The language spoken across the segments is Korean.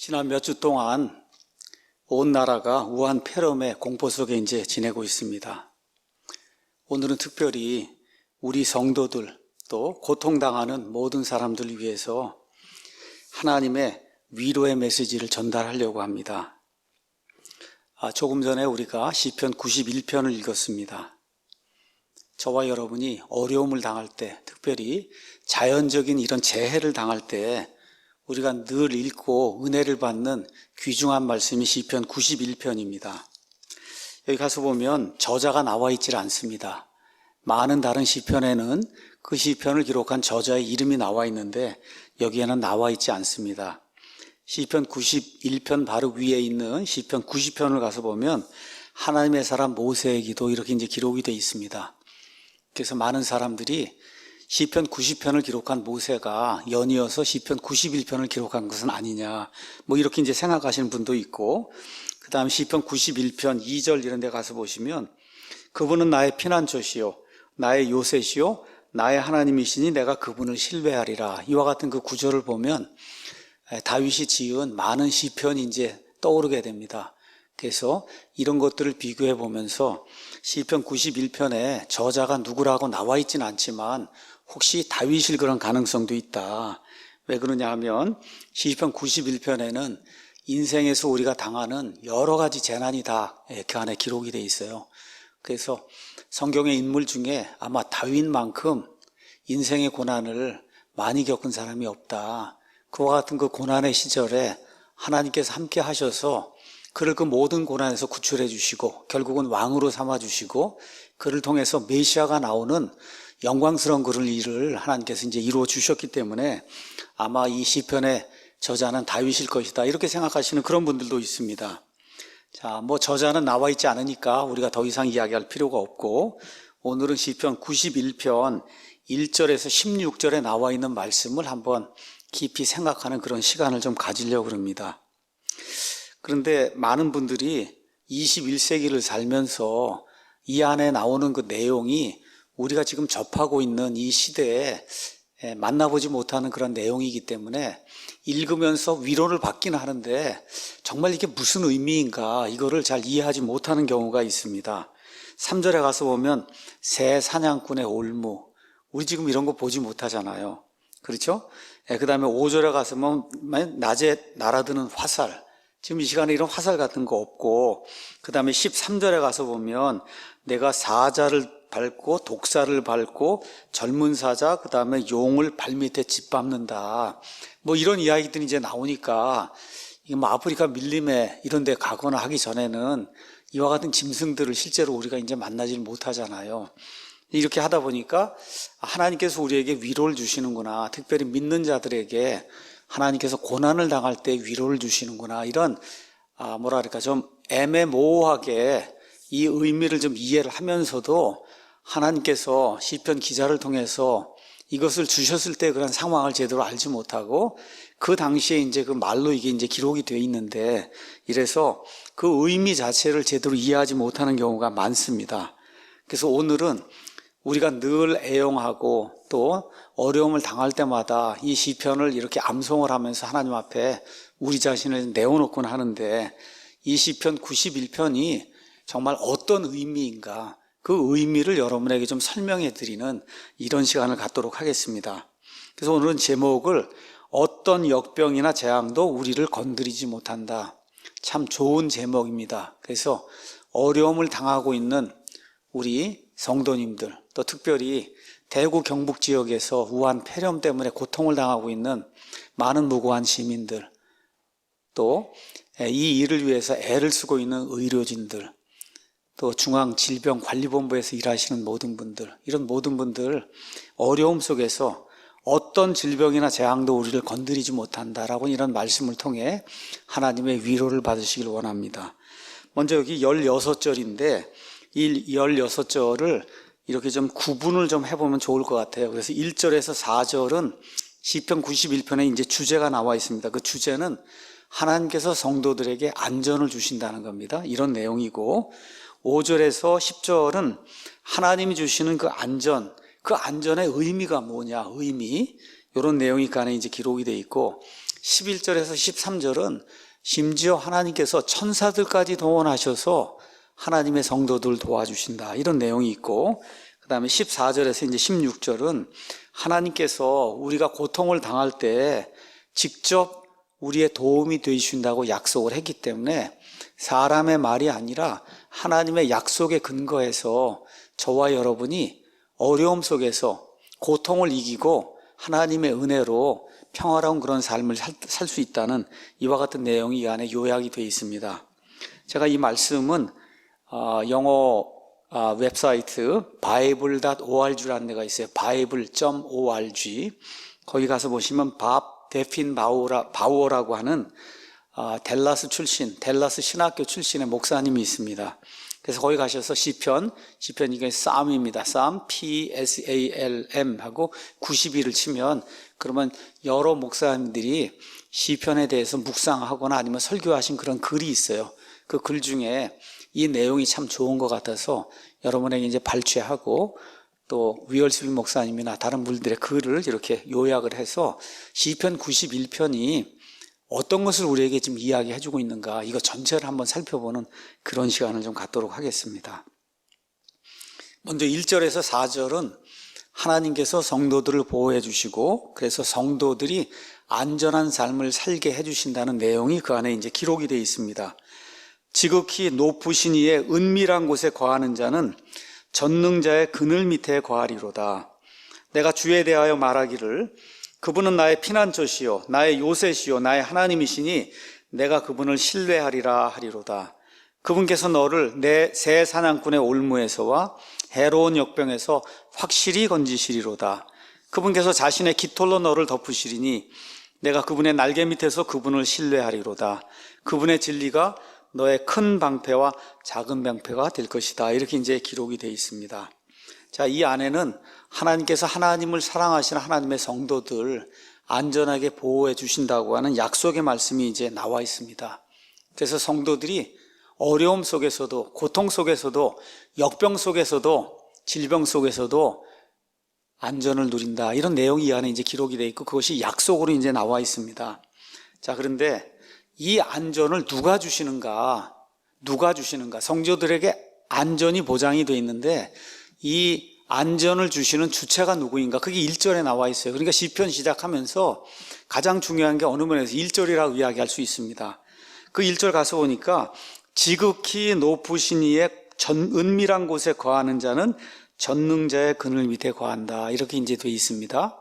지난 몇 주 동안 온 나라가 우한 폐렴의 공포 속에 이제 지내고 있습니다. 오늘은 특별히 우리 성도들 또 고통당하는 모든 사람들을 위해서 하나님의 위로의 메시지를 전달하려고 합니다. 조금 전에 우리가 시편 91편을 읽었습니다. 저와 여러분이 어려움을 당할 때, 특별히 자연적인 이런 재해를 당할 때 우리가 늘 읽고 은혜를 받는 귀중한 말씀이 시편 91편입니다. 여기 가서 보면 저자가 나와 있질 않습니다. 많은 다른 시편에는 그 시편을 기록한 저자의 이름이 나와 있는데 여기에는 나와 있지 않습니다. 시편 91편 바로 위에 있는 시편 90편을 가서 보면 하나님의 사람 모세의 기도 이렇게 이제 기록이 되어 있습니다. 그래서 많은 사람들이 시편 90편을 기록한 모세가 연이어서 시편 91편을 기록한 것은 아니냐, 이렇게 이제 생각하시는 분도 있고, 그 다음 시편 91편 2절 이런 데 가서 보시면 그분은 나의 피난처시요 나의 요새시요 나의 하나님이시니 내가 그분을 신뢰하리라. 이와 같은 그 구절을 보면 다윗이 지은 많은 시편이 이제 떠오르게 됩니다. 그래서 이런 것들을 비교해 보면서 시편 91편에 저자가 누구라고 나와 있지는 않지만 혹시 다윗일 그런 가능성도 있다. 왜 그러냐 하면 시편 91편에는 인생에서 우리가 당하는 여러 가지 재난이 다 그 안에 기록이 되어 있어요. 그래서 성경의 인물 중에 아마 다윗만큼 인생의 고난을 많이 겪은 사람이 없다. 그와 같은 그 고난의 시절에 하나님께서 함께 하셔서 그를 그 모든 고난에서 구출해 주시고 결국은 왕으로 삼아 주시고 그를 통해서 메시아가 나오는 영광스러운 그런 일을 하나님께서 이제 이루어 주셨기 때문에 아마 이 시편의 저자는 다윗일 것이다. 이렇게 생각하시는 그런 분들도 있습니다. 자, 저자는 나와 있지 않으니까 우리가 더 이상 이야기할 필요가 없고 오늘은 시편 91편 1절에서 16절에 나와 있는 말씀을 한번 깊이 생각하는 그런 시간을 좀 가지려고 합니다. 그런데 많은 분들이 21세기를 살면서 이 안에 나오는 그 내용이 우리가 지금 접하고 있는 이 시대에 만나보지 못하는 그런 내용이기 때문에 읽으면서 위로를 받기는 하는데 정말 이게 무슨 의미인가 이거를 잘 이해하지 못하는 경우가 있습니다. 3절에 가서 보면 새 사냥꾼의 올무, 우리 지금 이런 거 보지 못하잖아요. 그렇죠? 그 다음에 5절에 가서 보면 낮에 날아드는 화살, 지금 이 시간에 이런 화살 같은 거 없고, 그 다음에 13절에 가서 보면 내가 사자를 밟고 독사를 밟고 젊은 사자 그 다음에 용을 발밑에 짓밟는다. 이런 이야기들이 이제 나오니까 이게 아프리카 밀림에 이런 데 가거나 하기 전에는 이와 같은 짐승들을 실제로 우리가 이제 만나질 못하잖아요. 이렇게 하다 보니까 하나님께서 우리에게 위로를 주시는구나. 특별히 믿는 자들에게 하나님께서 고난을 당할 때 위로를 주시는구나. 이런 좀 애매모호하게 이 의미를 좀 이해를 하면서도 하나님께서 시편 기자를 통해서 이것을 주셨을 때 그런 상황을 제대로 알지 못하고 그 당시에 이제 그 말로 이게 이제 기록이 되어 있는데 이래서 그 의미 자체를 제대로 이해하지 못하는 경우가 많습니다. 그래서 오늘은 우리가 늘 애용하고 또 어려움을 당할 때마다 이 시편을 이렇게 암송을 하면서 하나님 앞에 우리 자신을 내어놓곤 하는데 이 시편 91편이 정말 어떤 의미인가 그 의미를 여러분에게 좀 설명해 드리는 이런 시간을 갖도록 하겠습니다. 그래서 오늘은 제목을 어떤 역병이나 재앙도 우리를 건드리지 못한다. 참 좋은 제목입니다. 그래서 어려움을 당하고 있는 우리 성도님들 또 특별히 대구 경북 지역에서 우한 폐렴 때문에 고통을 당하고 있는 많은 무고한 시민들 또 이 일을 위해서 애를 쓰고 있는 의료진들 또 중앙질병관리본부에서 일하시는 모든 분들, 이런 모든 분들 어려움 속에서 어떤 질병이나 재앙도 우리를 건드리지 못한다라고 이런 말씀을 통해 하나님의 위로를 받으시길 원합니다. 먼저 여기 16절인데 이 16절을 이렇게 좀 구분을 좀 해보면 좋을 것 같아요. 그래서 1절에서 4절은 시편 91편에 이제 주제가 나와 있습니다. 그 주제는 하나님께서 성도들에게 안전을 주신다는 겁니다. 이런 내용이고 5절에서 10절은 하나님이 주시는 그 안전의 의미가 뭐냐, 의미 이런 내용이 그 안에 이제 기록이 되어 있고 11절에서 13절은 심지어 하나님께서 천사들까지 동원하셔서 하나님의 성도들 도와주신다, 이런 내용이 있고, 그 다음에 14절에서 이제 16절은 하나님께서 우리가 고통을 당할 때 직접 우리의 도움이 되신다고 약속을 했기 때문에 사람의 말이 아니라 하나님의 약속에 근거해서 저와 여러분이 어려움 속에서 고통을 이기고 하나님의 은혜로 평화로운 그런 삶을 살 수 있다는 이와 같은 내용이 이 안에 요약이 되어 있습니다. 제가 이 말씀은 영어 웹사이트 bible.org라는 데가 있어요. bible.org. 거기 가서 보시면 밥 데핀 바우어라고 하는 댈러스 신학교 출신의 목사님이 있습니다. 그래서 거기 가셔서 시편 이게 쌈입니다. 쌈 PSALM 하고 92를 치면, 그러면 여러 목사님들이 시편에 대해서 묵상하거나 아니면 설교하신 그런 글이 있어요. 그 글 중에 이 내용이 참 좋은 것 같아서 여러분에게 이제 발췌하고, 또 위얼스비 목사님이나 다른 분들의 글을 이렇게 요약을 해서 시편 91편이 어떤 것을 우리에게 지금 이야기해주고 있는가, 이거 전체를 한번 살펴보는 그런 시간을 좀 갖도록 하겠습니다. 먼저 1절에서 4절은 하나님께서 성도들을 보호해 주시고, 그래서 성도들이 안전한 삶을 살게 해주신다는 내용이 그 안에 이제 기록이 되어 있습니다. 지극히 높으신 이의 은밀한 곳에 거하는 자는 전능자의 그늘 밑에 거하리로다. 내가 주에 대하여 말하기를 그분은 나의 피난처시요 나의 요새시요 나의 하나님이시니 내가 그분을 신뢰하리라 하리로다. 그분께서 너를 내 새 사냥꾼의 올무에서와 해로운 역병에서 확실히 건지시리로다. 그분께서 자신의 깃털로 너를 덮으시리니 내가 그분의 날개 밑에서 그분을 신뢰하리로다. 그분의 진리가 너의 큰 방패와 작은 방패가 될 것이다. 이렇게 이제 기록이 되어 있습니다. 자, 이 안에는 하나님께서 하나님을 사랑하시는 하나님의 성도들 안전하게 보호해 주신다고 하는 약속의 말씀이 이제 나와 있습니다. 그래서 성도들이 어려움 속에서도, 고통 속에서도, 역병 속에서도, 질병 속에서도 안전을 누린다, 이런 내용이 이 안에 이제 기록이 되어 있고, 그것이 약속으로 이제 나와 있습니다. 자, 그런데 이 안전을 누가 주시는가? 성도들에게 안전이 보장이 되어 있는데 이 안전을 주시는 주체가 누구인가? 그게 1절에 나와 있어요. 그러니까 시편 시작하면서 가장 중요한 게 어느 면에서 1절이라고 이야기할 수 있습니다. 그 1절 가서 보니까 지극히 높으신 이의 은밀한 곳에 거하는 자는 전능자의 그늘 밑에 거한다, 이렇게 이제 되어 있습니다.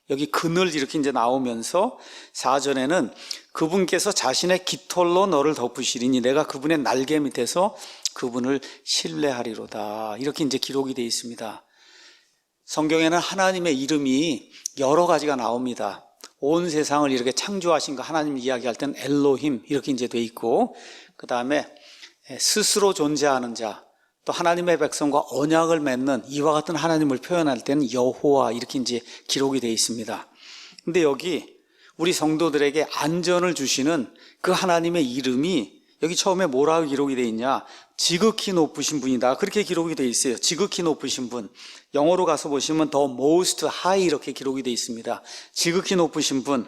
여기 그늘 이렇게 이제 나오면서 4절에는 그분께서 자신의 깃털로 너를 덮으시리니 내가 그분의 날개 밑에서 그분을 신뢰하리로다, 이렇게 이제 기록이 되어 있습니다. 성경에는 하나님의 이름이 여러 가지가 나옵니다. 온 세상을 이렇게 창조하신 거 하나님 이야기할 때는 엘로힘 이렇게 이제 되어 있고, 그 다음에 스스로 존재하는 자, 또 하나님의 백성과 언약을 맺는 이와 같은 하나님을 표현할 때는 여호와 이렇게 이제 기록이 되어 있습니다. 근데 여기 우리 성도들에게 안전을 주시는 그 하나님의 이름이 여기 처음에 뭐라고 기록이 되어 있냐? 지극히 높으신 분이다, 그렇게 기록이 되어 있어요. 지극히 높으신 분. 영어로 가서 보시면 the most high 이렇게 기록이 되어 있습니다. 지극히 높으신 분.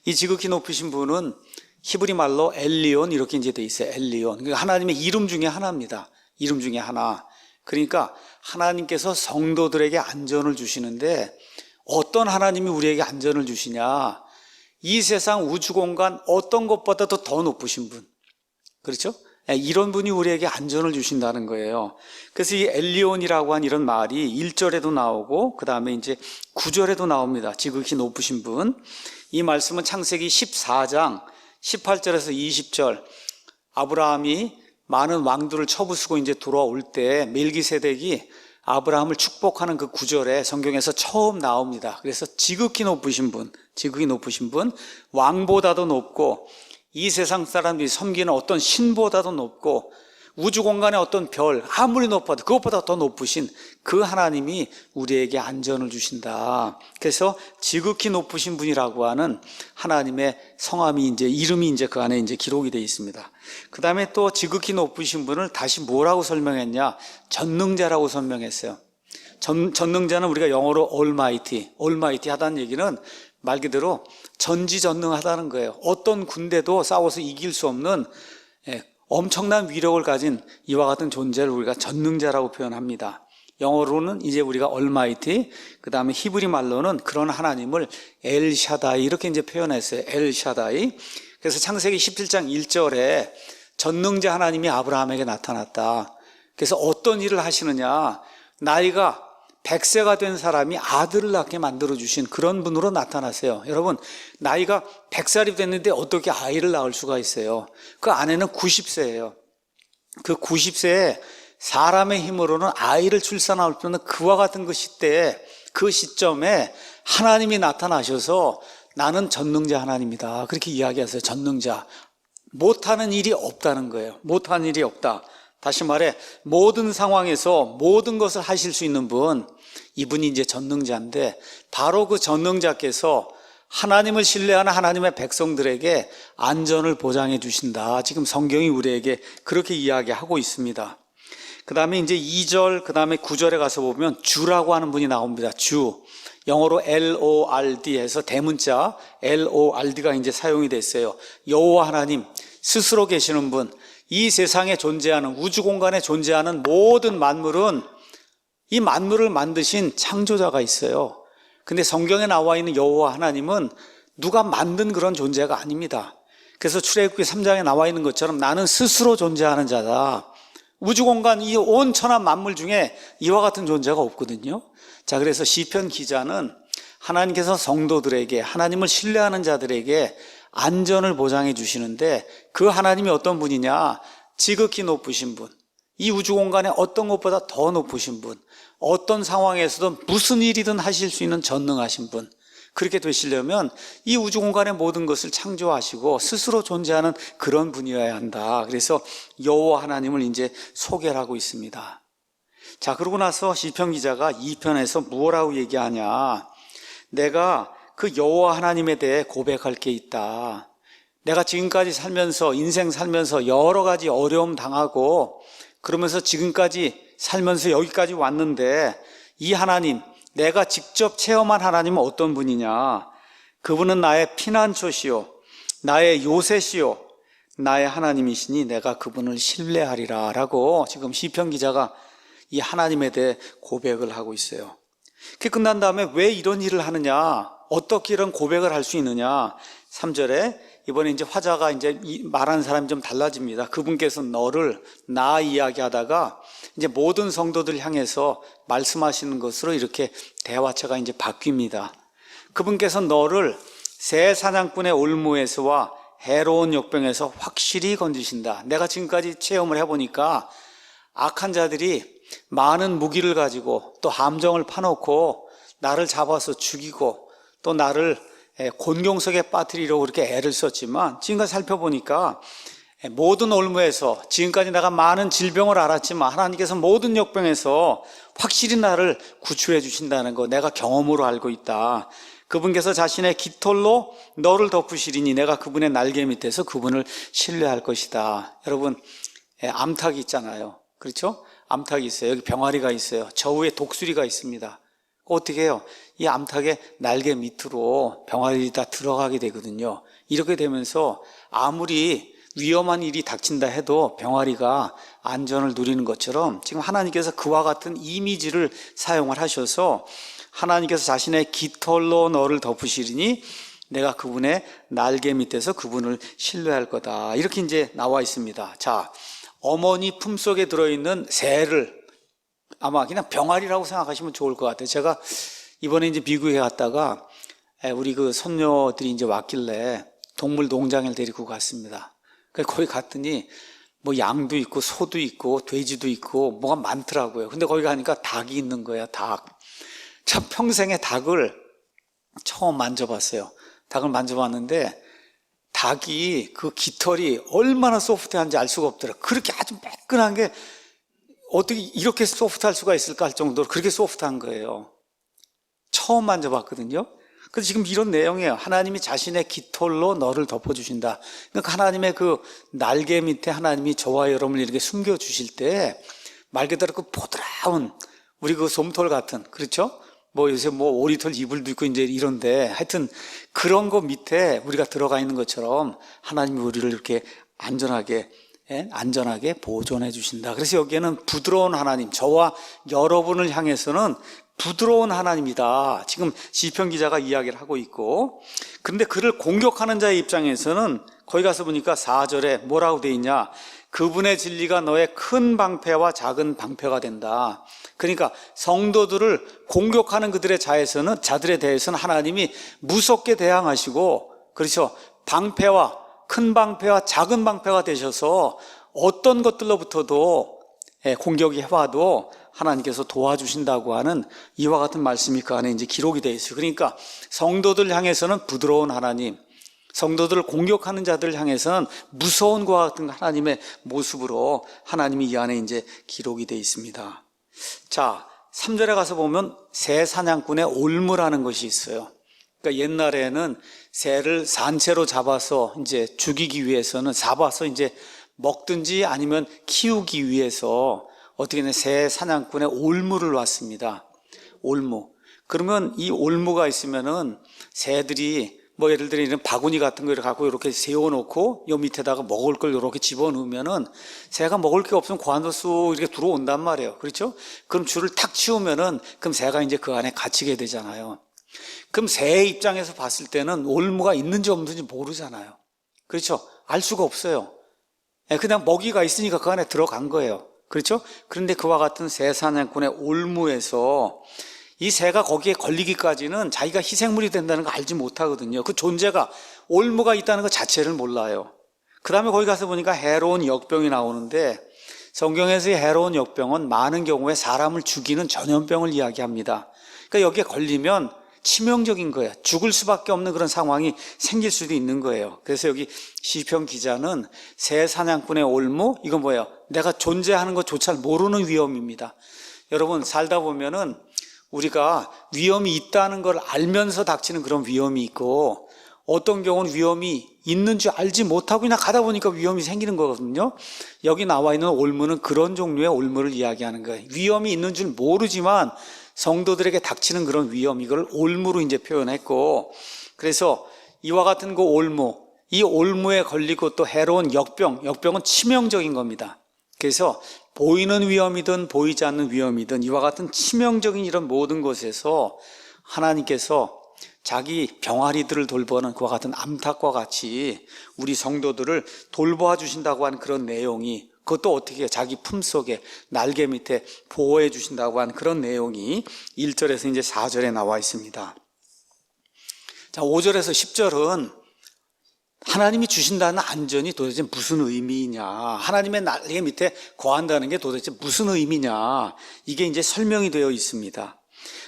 이 지극히 높으신 분은 히브리 말로 엘리온 이렇게 이제 되어 있어요. 엘리온. 그러니까 하나님의 이름 중에 하나입니다. 이름 중에 하나. 그러니까 하나님께서 성도들에게 안전을 주시는데 어떤 하나님이 우리에게 안전을 주시냐? 이 세상 우주공간 어떤 것보다도 더 높으신 분. 그렇죠? 이런 분이 우리에게 안전을 주신다는 거예요. 그래서 이 엘리온이라고 한 이런 말이 1절에도 나오고 그 다음에 이제 9절에도 나옵니다. 지극히 높으신 분. 이 말씀은 창세기 14장 18절에서 20절, 아브라함이 많은 왕들을 쳐부수고 이제 돌아올 때 멜기세덱이 아브라함을 축복하는 그 구절에 성경에서 처음 나옵니다. 그래서 지극히 높으신 분, 왕보다도 높고 이 세상 사람들이 섬기는 어떤 신보다도 높고 우주 공간의 어떤 별 아무리 높아도 그것보다 더 높으신 그 하나님이 우리에게 안전을 주신다. 그래서 지극히 높으신 분이라고 하는 하나님의 성함이 이제 이름이 이제 그 안에 이제 기록이 되어 있습니다. 그 다음에 또 지극히 높으신 분을 다시 뭐라고 설명했냐? 전능자라고 설명했어요. 전능자는 우리가 영어로 almighty 하다는 얘기는 말 그대로 전지전능하다는 거예요. 어떤 군대도 싸워서 이길 수 없는 엄청난 위력을 가진 이와 같은 존재를 우리가 전능자라고 표현합니다. 영어로는 이제 우리가 Almighty, 그 다음에 히브리 말로는 그런 하나님을 엘샤다이 이렇게 이제 표현했어요. 엘샤다이. 그래서 창세기 17장 1절에 전능자 하나님이 아브라함에게 나타났다. 그래서 어떤 일을 하시느냐, 나이가 100세가 된 사람이 아들을 낳게 만들어주신 그런 분으로 나타나세요. 여러분, 나이가 100살이 됐는데 어떻게 아이를 낳을 수가 있어요? 그 아내는 90세예요. 그 90세에 사람의 힘으로는 아이를 출산할 수 없는 그와 같은 그 시대에, 그 시점에 하나님이 나타나셔서 나는 전능자 하나님이다, 그렇게 이야기하세요. 전능자. 못하는 일이 없다는 거예요. 못하는 일이 없다. 다시 말해 모든 상황에서 모든 것을 하실 수 있는 분, 이분이 이제 전능자인데, 바로 그 전능자께서 하나님을 신뢰하는 하나님의 백성들에게 안전을 보장해 주신다. 지금 성경이 우리에게 그렇게 이야기하고 있습니다. 그 다음에 이제 2절, 그 다음에 9절에 가서 보면 주라고 하는 분이 나옵니다. 주. 영어로 LORD 해서 대문자 LORD가 이제 사용이 됐어요. 여호와 하나님, 스스로 계시는 분. 이 세상에 존재하는, 우주 공간에 존재하는 모든 만물은, 이 만물을 만드신 창조자가 있어요. 근데 성경에 나와 있는 여호와 하나님은 누가 만든 그런 존재가 아닙니다. 그래서 출애굽기 3장에 나와 있는 것처럼 나는 스스로 존재하는 자다. 우주 공간 이 온 천하 만물 중에 이와 같은 존재가 없거든요. 자, 그래서 시편 기자는 하나님께서 성도들에게, 하나님을 신뢰하는 자들에게 안전을 보장해 주시는데, 그 하나님이 어떤 분이냐? 지극히 높으신 분, 이 우주 공간에 어떤 것보다 더 높으신 분, 어떤 상황에서든 무슨 일이든 하실 수 있는 전능하신 분. 그렇게 되시려면 이 우주 공간의 모든 것을 창조하시고 스스로 존재하는 그런 분이어야 한다. 그래서 여호와 하나님을 이제 소개를 하고 있습니다. 자, 그러고 나서 시편 기자가 2편에서 뭐라고 얘기하냐? 내가 그 여호와 하나님에 대해 고백할 게 있다. 내가 지금까지 살면서, 인생 살면서 여러 가지 어려움 당하고 그러면서 지금까지 살면서 여기까지 왔는데, 이 하나님, 내가 직접 체험한 하나님은 어떤 분이냐? 그분은 나의 피난처시요, 나의 요새시요, 나의 하나님이시니 내가 그분을 신뢰하리라 라고 지금 시편 기자가 이 하나님에 대해 고백을 하고 있어요. 그게 끝난 다음에 왜 이런 일을 하느냐? 어떻게 이런 고백을 할 수 있느냐? 3절에 이번에 이제 화자가 이제 말하는 사람이 좀 달라집니다. 그분께서 너를, 나 이야기하다가 이제 모든 성도들 향해서 말씀하시는 것으로 이렇게 대화체가 이제 바뀝니다. 그분께서 너를 새 사냥꾼의 올무에서와 해로운 역병에서 확실히 건지신다. 내가 지금까지 체험을 해보니까 악한 자들이 많은 무기를 가지고 또 함정을 파놓고 나를 잡아서 죽이고 또 나를 곤경석에 빠뜨리려고 그렇게 애를 썼지만, 지금까지 살펴보니까 모든 올무에서 지금까지 내가 많은 질병을 앓았지만 하나님께서 모든 역병에서 확실히 나를 구출해 주신다는 거 내가 경험으로 알고 있다. 그분께서 자신의 깃털로 너를 덮으시리니 내가 그분의 날개 밑에서 그분을 신뢰할 것이다. 여러분, 암탉이 있잖아요. 그렇죠? 암탉이 있어요. 여기 병아리가 있어요. 저 위에 독수리가 있습니다. 어떻게 해요? 이 암탉의 날개 밑으로 병아리들이 다 들어가게 되거든요. 이렇게 되면서 아무리 위험한 일이 닥친다 해도 병아리가 안전을 누리는 것처럼 지금 하나님께서 그와 같은 이미지를 사용을 하셔서 하나님께서 자신의 깃털로 너를 덮으시리니 내가 그분의 날개 밑에서 그분을 신뢰할 거다. 이렇게 이제 나와 있습니다. 자, 어머니 품속에 들어있는 새를 아마 그냥 병아리라고 생각하시면 좋을 것 같아요. 제가 이번에 이제 미국에 갔다가 우리 그 손녀들이 이제 왔길래 동물 농장을 데리고 갔습니다. 거기 갔더니 뭐 양도 있고 소도 있고 돼지도 있고 뭐가 많더라고요. 근데 거기 가니까 닭이 있는 거야, 닭. 참 평생에 닭을 처음 만져봤어요. 닭을 만져봤는데 닭이 그 깃털이 얼마나 소프트한지 알 수가 없더라고요. 그렇게 아주 매끈한 게 어떻게 이렇게 소프트할 수가 있을까 할 정도로 그렇게 소프트한 거예요. 처음 만져봤거든요. 그래서 지금 이런 내용이에요. 하나님이 자신의 깃털로 너를 덮어주신다. 그러니까 하나님의 그 날개 밑에 하나님이 저와 여러분을 이렇게 숨겨주실 때 말 그대로 그 보드라운 우리 그 솜털 같은, 그렇죠? 뭐 요새 뭐 오리털 이불도 있고 이제 이런데 하여튼 그런 거 밑에 우리가 들어가 있는 것처럼 하나님이 우리를 이렇게 안전하게 보존해 주신다. 그래서 여기에는 부드러운 하나님, 저와 여러분을 향해서는 부드러운 하나님이다. 지금 시편 기자가 이야기를 하고 있고, 그런데 그를 공격하는 자의 입장에서는 거기 가서 보니까 4절에 뭐라고 돼 있냐? 그분의 진리가 너의 큰 방패와 작은 방패가 된다. 그러니까 성도들을 공격하는 그들의 자들에 대해서는 하나님이 무섭게 대항하시고, 그렇죠? 큰 방패와 작은 방패가 되셔서 어떤 것들로부터도 공격이 해와도 하나님께서 도와주신다고 하는 이와 같은 말씀이 그 안에 이제 기록이 되어 있어요. 그러니까 성도들 향해서는 부드러운 하나님, 성도들을 공격하는 자들을 향해서는 무서운 것과 같은 하나님의 모습으로 하나님이 이 안에 이제 기록이 되어 있습니다. 자, 3절에 가서 보면 새 사냥꾼의 올무라는 것이 있어요. 그러니까 옛날에는 새를 산채로 잡아서 이제 죽이기 위해서는 잡아서 이제 먹든지 아니면 키우기 위해서 어떻게 된 새 사냥꾼의 올무를 놨습니다. 올무. 그러면 이 올무가 있으면은 새들이 뭐 예를 들어 이런 바구니 같은 걸 갖고 이렇게 세워놓고 요 밑에다가 먹을 걸 이렇게 집어넣으면은 새가 먹을 게 없으면 그 안으로 쑥 이렇게 들어온단 말이에요. 그렇죠? 그럼 줄을 탁 치우면은 그럼 새가 이제 그 안에 갇히게 되잖아요. 그럼 새의 입장에서 봤을 때는 올무가 있는지 없는지 모르잖아요. 그렇죠? 알 수가 없어요. 그냥 먹이가 있으니까 그 안에 들어간 거예요. 그렇죠? 그런데 그와 같은 새 사냥꾼의 올무에서 이 새가 거기에 걸리기까지는 자기가 희생물이 된다는 거 알지 못하거든요. 그 존재가, 올무가 있다는 것 자체를 몰라요. 그 다음에 거기 가서 보니까 해로운 역병이 나오는데, 성경에서의 해로운 역병은 많은 경우에 사람을 죽이는 전염병을 이야기합니다. 그러니까 여기에 걸리면 치명적인 거예요. 죽을 수밖에 없는 그런 상황이 생길 수도 있는 거예요. 그래서 여기 시편 기자는 새 사냥꾼의 올무, 이건 뭐예요? 내가 존재하는 것조차 모르는 위험입니다. 여러분, 살다 보면은 우리가 위험이 있다는 걸 알면서 닥치는 그런 위험이 있고, 어떤 경우는 위험이 있는 줄 알지 못하고 그냥 가다 보니까 위험이 생기는 거거든요. 여기 나와 있는 올무는 그런 종류의 올무를 이야기하는 거예요. 위험이 있는 줄 모르지만 성도들에게 닥치는 그런 위험, 이걸 올무로 이제 표현했고, 그래서 이와 같은 그 올무, 이 올무에 걸리고 또 해로운 역병은 치명적인 겁니다. 그래서 보이는 위험이든 보이지 않는 위험이든 이와 같은 치명적인 이런 모든 것에서 하나님께서 자기 병아리들을 돌보는 그와 같은 암탉과 같이 우리 성도들을 돌보아 주신다고 하는 그런 내용이, 그것도 어떻게 자기 품속에 날개 밑에 보호해 주신다고 하는 그런 내용이 1절에서 이제 4절에 나와 있습니다. 자, 5절에서 10절은 하나님이 주신다는 안전이 도대체 무슨 의미이냐, 하나님의 날개 밑에 거한다는 게 도대체 무슨 의미냐, 이게 이제 설명이 되어 있습니다.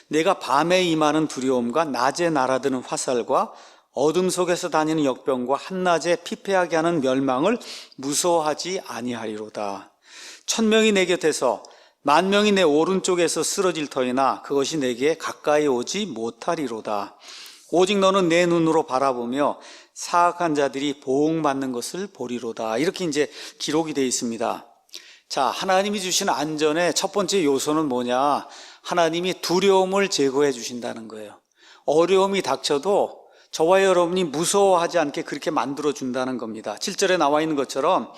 내가 밤에 임하는 두려움과 낮에 날아드는 화살과 어둠 속에서 다니는 역병과 한낮에 피폐하게 하는 멸망을 무서워하지 아니하리로다. 1000명이 내 곁에서 10,000명이 내 오른쪽에서 쓰러질 터이나 그것이 내게 가까이 오지 못하리로다. 오직 너는 내 눈으로 바라보며 사악한 자들이 보응받는 것을 보리로다. 이렇게 이제 기록이 되어 있습니다. 자, 하나님이 주신 안전의 첫 번째 요소는 뭐냐? 하나님이 두려움을 제거해 주신다는 거예요. 어려움이 닥쳐도 저와 여러분이 무서워하지 않게 그렇게 만들어 준다는 겁니다. 7절에 나와 있는 것처럼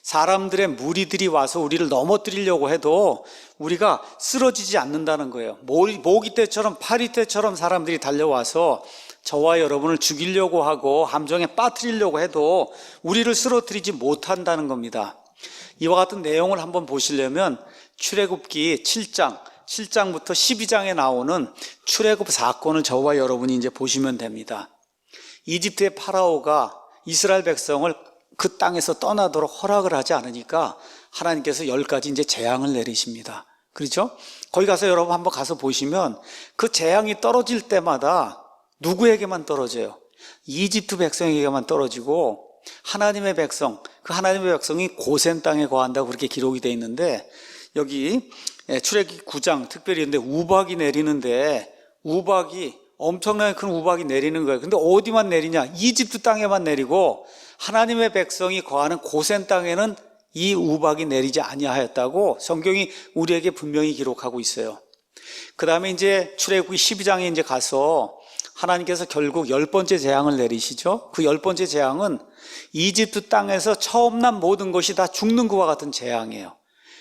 사람들의 무리들이 와서 우리를 넘어뜨리려고 해도 우리가 쓰러지지 않는다는 거예요. 모기 때처럼 파리 때처럼 사람들이 달려와서 저와 여러분을 죽이려고 하고 함정에 빠뜨리려고 해도 우리를 쓰러뜨리지 못한다는 겁니다. 이와 같은 내용을 한번 보시려면 출애굽기 7장부터 12장에 나오는 출애굽 사건을 저와 여러분이 이제 보시면 됩니다. 이집트의 파라오가 이스라엘 백성을 그 땅에서 떠나도록 허락을 하지 않으니까 하나님께서 10가지 이제 재앙을 내리십니다. 그렇죠? 거기 가서 여러분 한번 가서 보시면 그 재앙이 떨어질 때마다 누구에게만 떨어져요? 이집트 백성에게만 떨어지고 하나님의 백성, 그 하나님의 백성이 고센 땅에 거한다고 그렇게 기록이 되어 있는데, 여기 출애굽기 9장 특별히 근데 우박이 내리는데, 우박이 엄청나게 큰 우박이 내리는 거예요. 근데 어디만 내리냐? 이집트 땅에만 내리고 하나님의 백성이 거하는 고센 땅에는 이 우박이 내리지 아니하였다고 성경이 우리에게 분명히 기록하고 있어요. 그 다음에 이제 출애굽기 12장에 이제 가서 하나님께서 결국 10번째 재앙을 내리시죠. 그 10번째 재앙은 이집트 땅에서 처음 난 모든 것이 다 죽는 것과 같은 재앙이에요.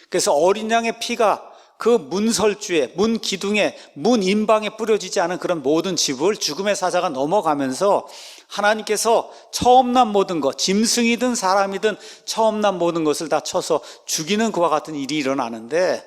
그래서 어린 양의 피가 그 문설주에, 문 기둥에, 문 인방에 뿌려지지 않은 그런 모든 집을 죽음의 사자가 넘어가면서 하나님께서 처음 난 모든 것, 짐승이든 사람이든 처음 난 모든 것을 다 쳐서 죽이는 그와 같은 일이 일어나는데,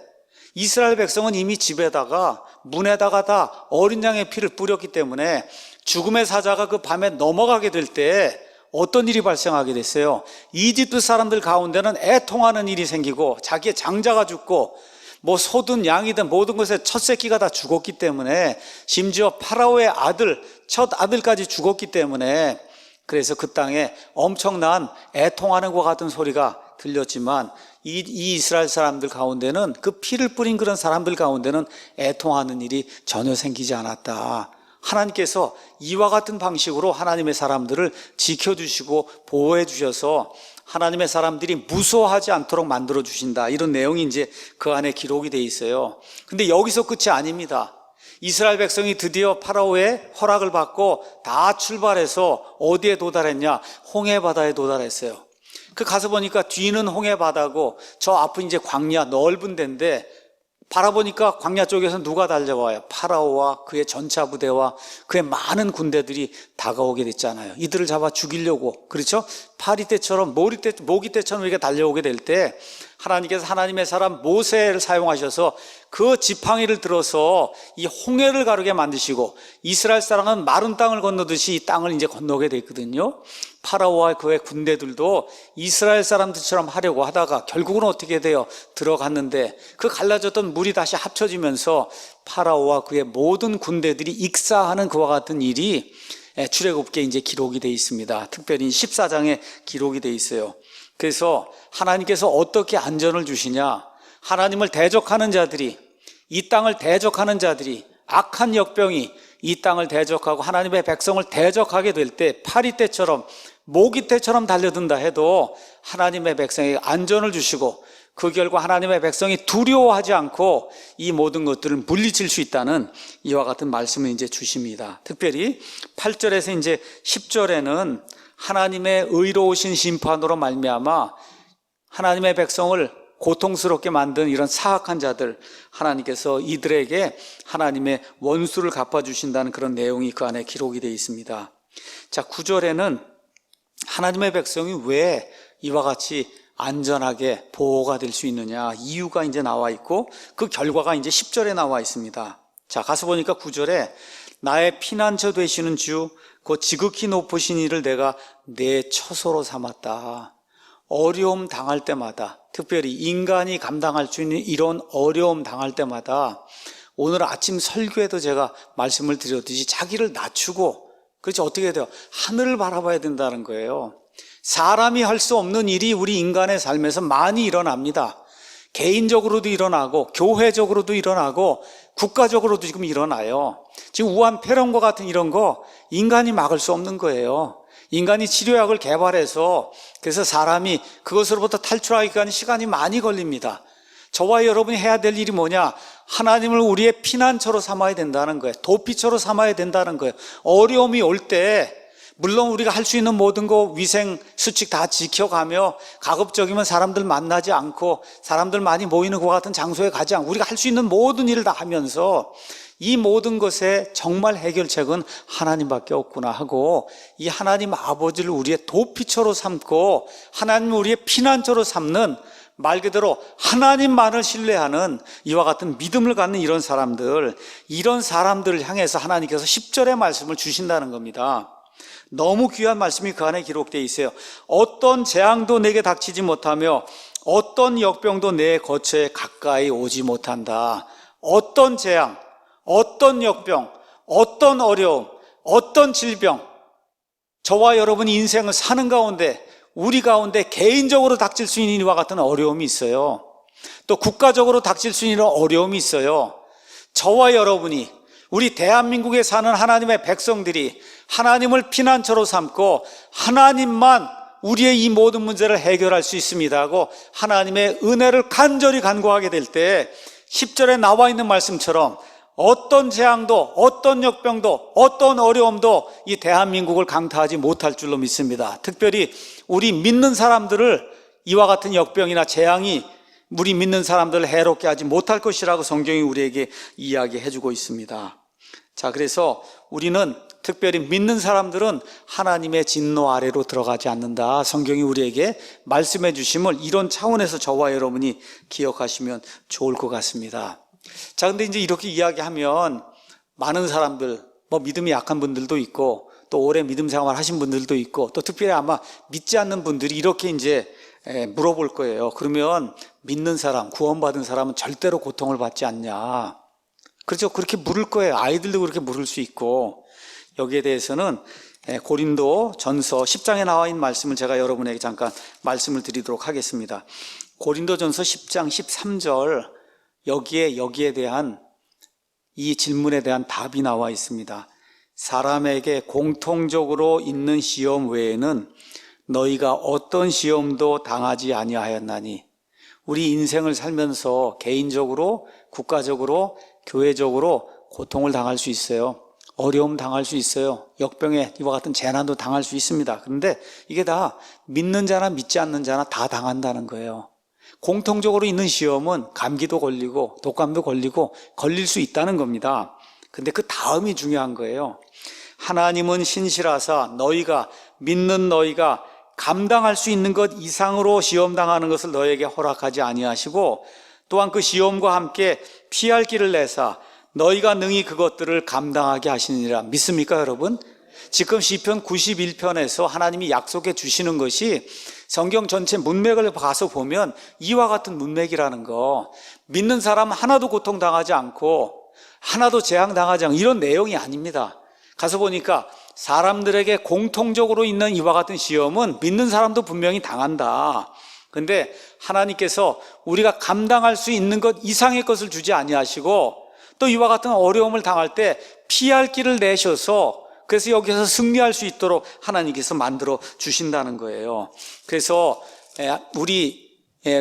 이스라엘 백성은 이미 집에다가 문에다가 다 어린 양의 피를 뿌렸기 때문에 죽음의 사자가 그 밤에 넘어가게 될 때 어떤 일이 발생하게 됐어요? 이집트 사람들 가운데는 애통하는 일이 생기고 자기의 장자가 죽고 뭐 소든 양이든 모든 것에 첫 새끼가 다 죽었기 때문에, 심지어 파라오의 아들, 첫 아들까지 죽었기 때문에, 그래서 그 땅에 엄청난 애통하는 것 같은 소리가 들렸지만 이 이스라엘 사람들 가운데는, 그 피를 뿌린 그런 사람들 가운데는 애통하는 일이 전혀 생기지 않았다. 하나님께서 이와 같은 방식으로 하나님의 사람들을 지켜주시고 보호해 주셔서 하나님의 사람들이 무서워하지 않도록 만들어 주신다, 이런 내용이 이제 그 안에 기록이 돼 있어요. 근데 여기서 끝이 아닙니다. 이스라엘 백성이 드디어 파라오의 허락을 받고 다 출발해서 어디에 도달했냐? 홍해 바다에 도달했어요. 그 가서 보니까 뒤는 홍해 바다고 저 앞은 이제 광야, 넓은 데인데, 바라보니까 광야 쪽에서 누가 달려와요? 파라오와 그의 전차 부대와 그의 많은 군대들이 다가오게 됐잖아요. 이들을 잡아 죽이려고, 그렇죠? 파리 때처럼, 모기 때처럼 이렇게 달려오게 될 때 하나님께서 하나님의 사람 모세를 사용하셔서 그 지팡이를 들어서 이 홍해를 가르게 만드시고, 이스라엘 사람은 마른 땅을 건너듯이 이 땅을 이제 건너게 됐거든요. 파라오와 그의 군대들도 이스라엘 사람들처럼 하려고 하다가 결국은 어떻게 돼요? 들어갔는데 그 갈라졌던 물이 다시 합쳐지면서 파라오와 그의 모든 군대들이 익사하는 그와 같은 일이 출애굽기에 이제 기록이 되어 있습니다. 특별히 14장에 기록이 되어 있어요. 그래서 하나님께서 어떻게 안전을 주시냐? 하나님을 대적하는 자들이, 이 땅을 대적하는 자들이, 악한 역병이 이 땅을 대적하고 하나님의 백성을 대적하게 될 때 파리 때처럼, 모기 때처럼 달려든다 해도 하나님의 백성에게 안전을 주시고, 그 결과 하나님의 백성이 두려워하지 않고 이 모든 것들을 물리칠 수 있다는 이와 같은 말씀을 이제 주십니다. 특별히 8절에서 이제 10절에는 하나님의 의로우신 심판으로 말미암아 하나님의 백성을 고통스럽게 만든 이런 사악한 자들, 하나님께서 이들에게 하나님의 원수를 갚아주신다는 그런 내용이 그 안에 기록이 되어 있습니다. 자, 9절에는 하나님의 백성이 왜 이와 같이 안전하게 보호가 될 수 있느냐, 이유가 이제 나와 있고 그 결과가 이제 10절에 나와 있습니다. 자, 가서 보니까 9절에 나의 피난처 되시는 주, 그 지극히 높으신 이를 내가 내 처소로 삼았다. 어려움 당할 때마다, 특별히 인간이 감당할 수 있는 이런 어려움 당할 때마다, 오늘 아침 설교에도 제가 말씀을 드렸듯이 자기를 낮추고, 그렇지, 어떻게 돼요? 하늘을 바라봐야 된다는 거예요. 사람이 할 수 없는 일이 우리 인간의 삶에서 많이 일어납니다. 개인적으로도 일어나고 교회적으로도 일어나고 국가적으로도 지금 일어나요. 지금 우한 폐렴과 같은 이런 거 인간이 막을 수 없는 거예요. 인간이 치료약을 개발해서, 그래서 사람이 그것으로부터 탈출하기까지 시간이 많이 걸립니다. 저와 여러분이 해야 될 일이 뭐냐? 하나님을 우리의 피난처로 삼아야 된다는 거예요. 도피처로 삼아야 된다는 거예요. 어려움이 올 때 물론 우리가 할 수 있는 모든 거 위생 수칙 다 지켜가며, 가급적이면 사람들 만나지 않고 사람들 많이 모이는 것 같은 장소에 가지 않고 우리가 할 수 있는 모든 일을 다 하면서, 이 모든 것의 정말 해결책은 하나님밖에 없구나 하고, 이 하나님 아버지를 우리의 도피처로 삼고 하나님을 우리의 피난처로 삼는, 말 그대로 하나님만을 신뢰하는 이와 같은 믿음을 갖는 이런 사람들을 향해서 하나님께서 10절의 말씀을 주신다는 겁니다. 너무 귀한 말씀이 그 안에 기록되어 있어요. 어떤 재앙도 내게 닥치지 못하며 어떤 역병도 내 거처에 가까이 오지 못한다. 어떤 재앙, 어떤 역병, 어떤 어려움, 어떤 질병, 저와 여러분이 인생을 사는 가운데, 우리 가운데 개인적으로 닥칠 수 있는 이와 같은 어려움이 있어요. 또 국가적으로 닥칠 수 있는 어려움이 있어요. 저와 여러분이, 우리 대한민국에 사는 하나님의 백성들이 하나님을 피난처로 삼고 하나님만 우리의 이 모든 문제를 해결할 수 있습니다 하고 하나님의 은혜를 간절히 간구하게 될 때 10절에 나와 있는 말씀처럼 어떤 재앙도, 어떤 역병도, 어떤 어려움도 이 대한민국을 강타하지 못할 줄로 믿습니다. 특별히 우리 믿는 사람들을 이와 같은 역병이나 재앙이 우리 믿는 사람들을 해롭게 하지 못할 것이라고 성경이 우리에게 이야기해 주고 있습니다. 자, 그래서 우리는 특별히 믿는 사람들은 하나님의 진노 아래로 들어가지 않는다. 성경이 우리에게 말씀해 주심을 이런 차원에서 저와 여러분이 기억하시면 좋을 것 같습니다. 자, 근데 이제 이렇게 이야기하면 많은 사람들, 믿음이 약한 분들도 있고 또 오래 믿음 생활 하신 분들도 있고 또 특별히 아마 믿지 않는 분들이 이렇게 이제 물어볼 거예요. 그러면 믿는 사람, 구원받은 사람은 절대로 고통을 받지 않냐. 그렇죠. 그렇게 물을 거예요. 아이들도 그렇게 물을 수 있고. 여기에 대해서는 고린도 전서 10장에 나와 있는 말씀을 제가 여러분에게 잠깐 말씀을 드리도록 하겠습니다. 고린도 전서 10장 13절 여기에 대한 이 질문에 대한 답이 나와 있습니다. 사람에게 공통적으로 있는 시험 외에는 너희가 어떤 시험도 당하지 아니하였나니. 우리 인생을 살면서 개인적으로, 국가적으로, 교회적으로 고통을 당할 수 있어요. 어려움 당할 수 있어요. 역병에 이와 같은 재난도 당할 수 있습니다. 그런데 이게 다 믿는 자나 믿지 않는 자나 다 당한다는 거예요. 공통적으로 있는 시험은 감기도 걸리고 독감도 걸리고 걸릴 수 있다는 겁니다. 근데 그 다음이 중요한 거예요. 하나님은 신실하사 너희가 믿는 너희가 감당할 수 있는 것 이상으로 시험당하는 것을 너희에게 허락하지 아니하시고 또한 그 시험과 함께 피할 길을 내사 너희가 능히 그것들을 감당하게 하시느니라. 믿습니까, 여러분? 지금 시편 91편에서 하나님이 약속해 주시는 것이 성경 전체 문맥을 봐서 보면 이와 같은 문맥이라는 거, 믿는 사람 하나도 고통당하지 않고 하나도 재앙당하지 않고 이런 내용이 아닙니다. 가서 보니까 사람들에게 공통적으로 있는 이와 같은 시험은 믿는 사람도 분명히 당한다. 근데 하나님께서 우리가 감당할 수 있는 것 이상의 것을 주지 아니하시고 또 이와 같은 어려움을 당할 때 피할 길을 내셔서 그래서 여기서 승리할 수 있도록 하나님께서 만들어 주신다는 거예요. 그래서 우리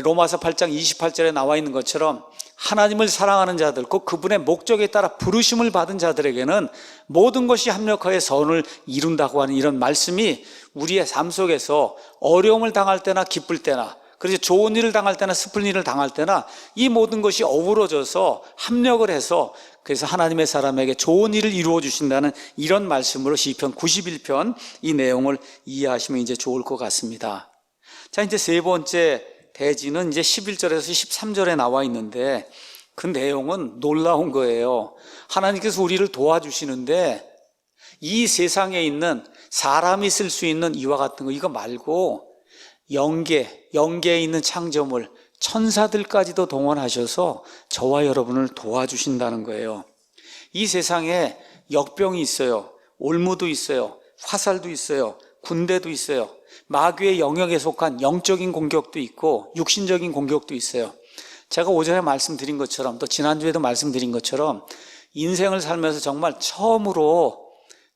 로마서 8장 28절에 나와 있는 것처럼 하나님을 사랑하는 자들, 꼭 그분의 목적에 따라 부르심을 받은 자들에게는 모든 것이 합력하여 선을 이룬다고 하는 이런 말씀이 우리의 삶 속에서 어려움을 당할 때나 기쁠 때나, 그래서 좋은 일을 당할 때나 슬픈 일을 당할 때나 이 모든 것이 어우러져서 합력을 해서 그래서 하나님의 사람에게 좋은 일을 이루어 주신다는 이런 말씀으로 시편 91편 이 내용을 이해하시면 이제 좋을 것 같습니다. 자, 이제 세 번째 대지는 이제 11절에서 13절에 나와 있는데 그 내용은 놀라운 거예요. 하나님께서 우리를 도와주시는데 이 세상에 있는 사람이 쓸 수 있는 이와 같은 거 이거 말고 영계에 있는 창조물 천사들까지도 동원하셔서 저와 여러분을 도와주신다는 거예요. 이 세상에 역병이 있어요. 올무도 있어요. 화살도 있어요. 군대도 있어요. 마귀의 영역에 속한 영적인 공격도 있고 육신적인 공격도 있어요. 제가 오전에 말씀드린 것처럼 또 지난주에도 말씀드린 것처럼 인생을 살면서 정말 처음으로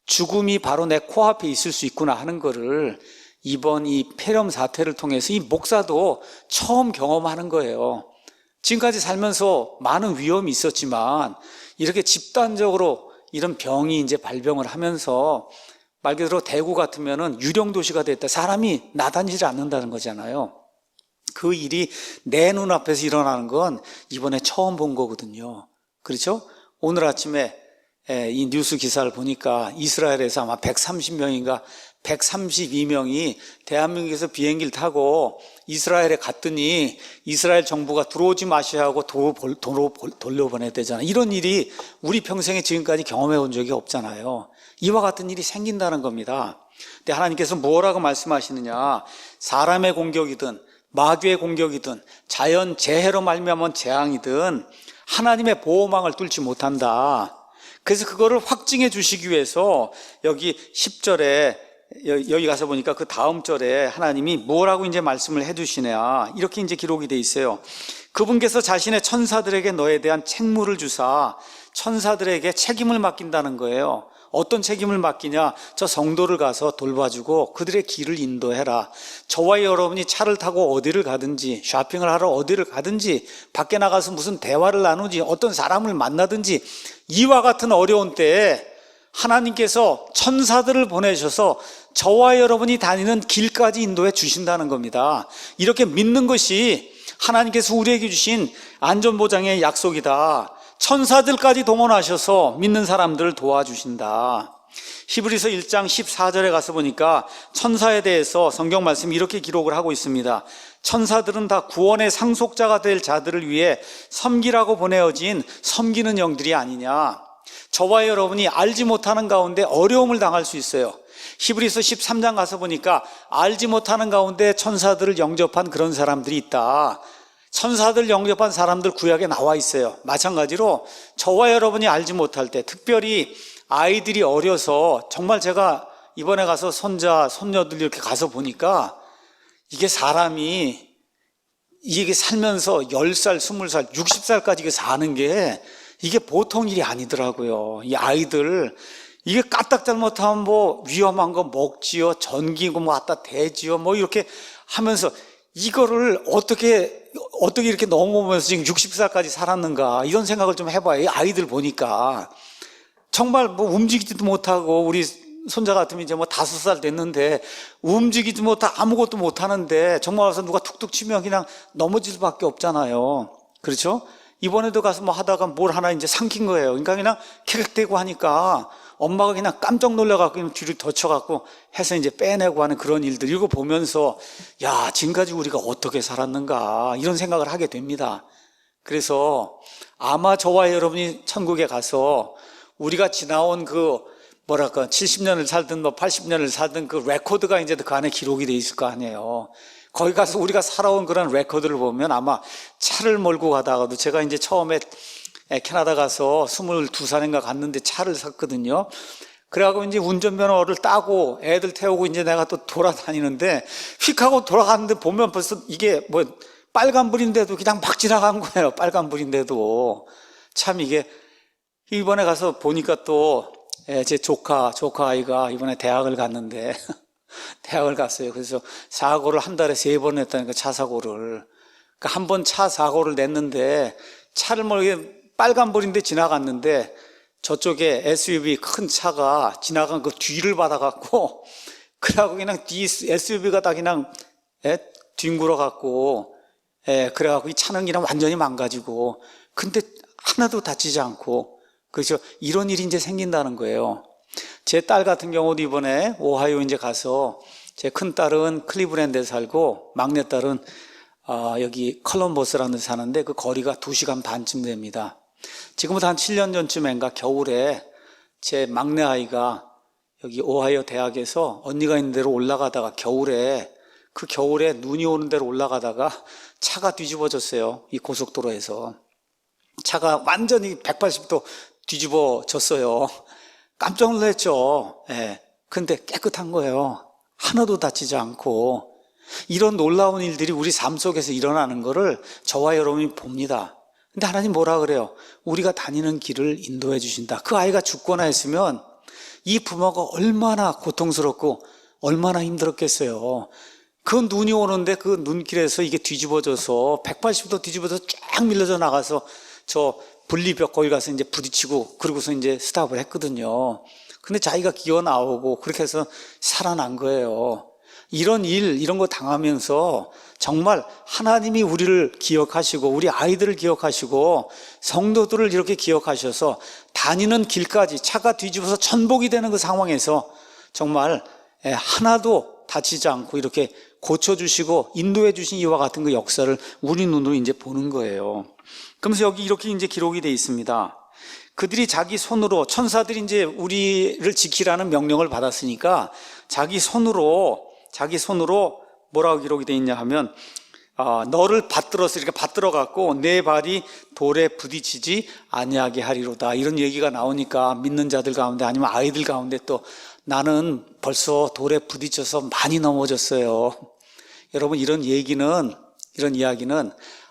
죽음이 바로 내 코앞에 있을 수 있구나 하는 거를 이번 이 폐렴 사태를 통해서 이 목사도 처음 경험하는 거예요. 지금까지 살면서 많은 위험이 있었지만 이렇게 집단적으로 이런 병이 이제 발병을 하면서 말 그대로 대구 같으면은 유령 도시가 됐다. 사람이 나다니지 않는다는 거잖아요. 그 일이 내 눈앞에서 일어나는 건 이번에 처음 본 거거든요. 그렇죠? 오늘 아침에 이 뉴스 기사를 보니까 이스라엘에서 아마 130명인가 132명이 대한민국에서 비행기를 타고 이스라엘에 갔더니 이스라엘 정부가 들어오지 마셔야 하고 도로 돌려보내야 되잖아요. 이런 일이 우리 평생에 지금까지 경험해 본 적이 없잖아요. 이와 같은 일이 생긴다는 겁니다. 근데 하나님께서 뭐라고 말씀하시느냐, 사람의 공격이든 마귀의 공격이든 자연 재해로 말미암은 재앙이든 하나님의 보호망을 뚫지 못한다. 그래서 그거를 확증해 주시기 위해서 여기 10절에 여기 가서 보니까 그 다음 절에 하나님이 뭐라고 이제 말씀을 해 주시냐, 이렇게 이제 기록이 돼 있어요. 그분께서 자신의 천사들에게 너에 대한 책무를 주사 천사들에게 책임을 맡긴다는 거예요. 어떤 책임을 맡기냐? 저 성도를 가서 돌봐주고 그들의 길을 인도해라. 저와 여러분이 차를 타고 어디를 가든지, 쇼핑을 하러 어디를 가든지, 밖에 나가서 무슨 대화를 나누지, 어떤 사람을 만나든지, 이와 같은 어려운 때에 하나님께서 천사들을 보내셔서 저와 여러분이 다니는 길까지 인도해 주신다는 겁니다. 이렇게 믿는 것이 하나님께서 우리에게 주신 안전보장의 약속이다. 천사들까지 동원하셔서 믿는 사람들을 도와주신다. 히브리서 1장 14절에 가서 보니까 천사에 대해서 성경 말씀이 이렇게 기록을 하고 있습니다. 천사들은 다 구원의 상속자가 될 자들을 위해 섬기라고 보내어진 섬기는 영들이 아니냐. 저와 여러분이 알지 못하는 가운데 어려움을 당할 수 있어요. 히브리서 13장 가서 보니까 알지 못하는 가운데 천사들을 영접한 그런 사람들이 있다. 천사들 영접한 사람들 구약에 나와 있어요. 마찬가지로 저와 여러분이 알지 못할 때, 특별히 아이들이 어려서, 정말 제가 이번에 가서 손자, 손녀들 이렇게 가서 보니까 이게 사람이 이게 살면서 10살, 20살, 60살까지 사는 게 이게 보통 일이 아니더라고요. 이 아이들 이게 까딱 잘못하면 뭐 위험한 거 먹지요, 전기고 뭐 갖다 대지요, 뭐 이렇게 하면서 이거를 어떻게 이렇게 넘어오면서 지금 60살까지 살았는가, 이런 생각을 좀 해봐요. 이 아이들 보니까 정말 뭐 움직이지도 못하고, 우리 손자 같으면 이제 뭐 5살 됐는데 움직이지 못하고 아무것도 못하는데 정말 와서 누가 툭툭 치면 그냥 넘어질 수밖에 없잖아요. 그렇죠? 이번에도 가서 뭐 하다가 뭘 하나 이제 삼킨 거예요. 그러니까 그냥 캐릭대고 하니까 엄마가 그냥 깜짝 놀라갖고 뒤를 덮쳐갖고 해서 이제 빼내고 하는 그런 일들, 이거 보면서 야, 지금까지 우리가 어떻게 살았는가, 이런 생각을 하게 됩니다. 그래서 아마 저와 여러분이 천국에 가서 우리가 지나온 그 70년을 살든 뭐 80년을 살든 그 레코드가 이제 그 안에 기록이 돼 있을 거 아니에요. 거기 가서 우리가 살아온 그런 레코드를 보면 아마 차를 몰고 가다가도, 제가 이제 처음에 캐나다 가서 22살인가 갔는데 차를 샀거든요. 그래갖고 이제 운전면허를 따고 애들 태우고 이제 내가 또 돌아다니는데 휙 하고 돌아갔는데 보면 벌써 이게 뭐 빨간불인데도 그냥 막 지나간 거예요. 빨간불인데도. 참 이게, 이번에 가서 보니까 또 제 조카 아이가 이번에 대학을 갔는데 대학을 갔어요. 그래서 사고를 한 달에 3번 했다니까, 차 사고를. 그러니까 한 번 차 사고를 냈는데 차를 모르게 빨간불인데 지나갔는데 저쪽에 SUV 큰 차가 지나간 그 뒤를 받아갖고, 그래갖고 그냥 SUV가 다 그냥 뒹굴어갖고, 그래갖고 이 차는 그냥 완전히 망가지고, 근데 하나도 다치지 않고. 그래서 이런 일이 이제 생긴다는 거예요. 제 딸 같은 경우도 이번에 오하이오 이제 가서, 제 큰 딸은 클리브랜드에 살고 막내 딸은 여기 컬럼버스라는 데 사는데 그 거리가 2시간 반쯤 됩니다. 지금부터 한 7년 전쯤인가 겨울에 제 막내 아이가 여기 오하이오 대학에서 언니가 있는 데로 올라가다가 겨울에 눈이 오는 데로 올라가다가 차가 뒤집어졌어요. 이 고속도로에서. 차가 완전히 180도 뒤집어졌어요. 깜짝 놀랐죠. 근데 깨끗한 거예요. 하나도 다치지 않고. 이런 놀라운 일들이 우리 삶 속에서 일어나는 거를 저와 여러분이 봅니다. 근데 하나님 뭐라 그래요? 우리가 다니는 길을 인도해 주신다. 그 아이가 죽거나 했으면 이 부모가 얼마나 고통스럽고 얼마나 힘들었겠어요. 그 눈이 오는데 그 눈길에서 이게 뒤집어져서 180도 뒤집어져서 쫙 밀려져 나가서 저 분리벽 거기 가서 이제 부딪히고, 그러고서 이제 스탑을 했거든요. 근데 자기가 기어 나오고 그렇게 해서 살아난 거예요. 이런 거 당하면서 정말 하나님이 우리를 기억하시고 우리 아이들을 기억하시고 성도들을 이렇게 기억하셔서 다니는 길까지 차가 뒤집어서 천복이 되는 그 상황에서 정말 하나도 다치지 않고 이렇게 고쳐주시고 인도해 주신 이와 같은 그 역사를 우리 눈으로 이제 보는 거예요. 그러면서 여기 이렇게 이제 기록이 되어 있습니다. 그들이 자기 손으로, 천사들이 이제 우리를 지키라는 명령을 받았으니까 자기 손으로 뭐라고 기록이 되어 있냐 하면, 너를 받들어서 이렇게 받들어 갖고 내 발이 돌에 부딪히지 아니하게 하리로다, 이런 얘기가 나오니까 믿는 자들 가운데 아니면 아이들 가운데 또 나는 벌써 돌에 부딪혀서 많이 넘어졌어요. 여러분, 이런 이야기는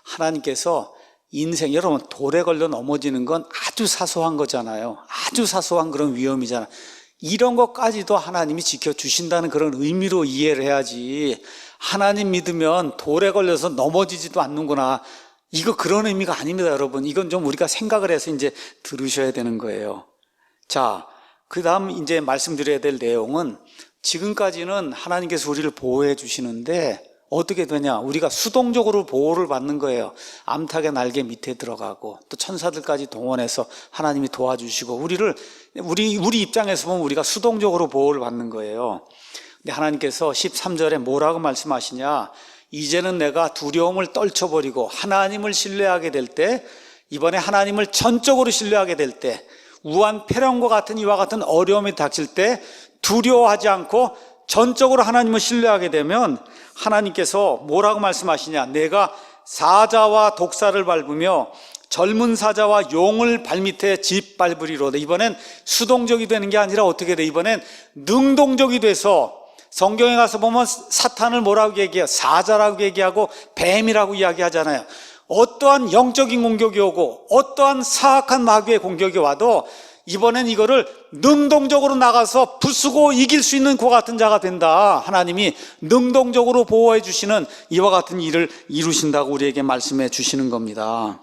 하나님께서 인생, 여러분 돌에 걸려 넘어지는 건 아주 사소한 거잖아요. 아주 사소한 그런 위험이잖아요. 이런 것까지도 하나님이 지켜주신다는 그런 의미로 이해를 해야지, 하나님 믿으면 돌에 걸려서 넘어지지도 않는구나, 이거 그런 의미가 아닙니다, 여러분. 이건 좀 우리가 생각을 해서 이제 들으셔야 되는 거예요. 자, 그 다음 이제 말씀드려야 될 내용은, 지금까지는 하나님께서 우리를 보호해 주시는데 어떻게 되냐, 우리가 수동적으로 보호를 받는 거예요. 암탉의 날개 밑에 들어가고 또 천사들까지 동원해서 하나님이 도와주시고, 우리 입장에서 보면 우리가 수동적으로 보호를 받는 거예요. 근데 하나님께서 13절에 뭐라고 말씀하시냐, 이제는 내가 두려움을 떨쳐버리고 하나님을 신뢰하게 될 때, 이번에 하나님을 전적으로 신뢰하게 될 때, 우한 폐렴과 같은 이와 같은 어려움이 닥칠 때 두려워하지 않고 전적으로 하나님을 신뢰하게 되면 하나님께서 뭐라고 말씀하시냐, 내가 사자와 독사를 밟으며 젊은 사자와 용을 발밑에 짓밟으리로다. 이번엔 수동적이 되는 게 아니라 어떻게 돼? 이번엔 능동적이 돼서, 성경에 가서 보면 사탄을 뭐라고 얘기해요? 사자라고 얘기하고 뱀이라고 이야기하잖아요. 어떠한 영적인 공격이 오고 어떠한 사악한 마귀의 공격이 와도 이번엔 이거를 능동적으로 나가서 부수고 이길 수 있는 그와 같은 자가 된다. 하나님이 능동적으로 보호해 주시는 이와 같은 일을 이루신다고 우리에게 말씀해 주시는 겁니다.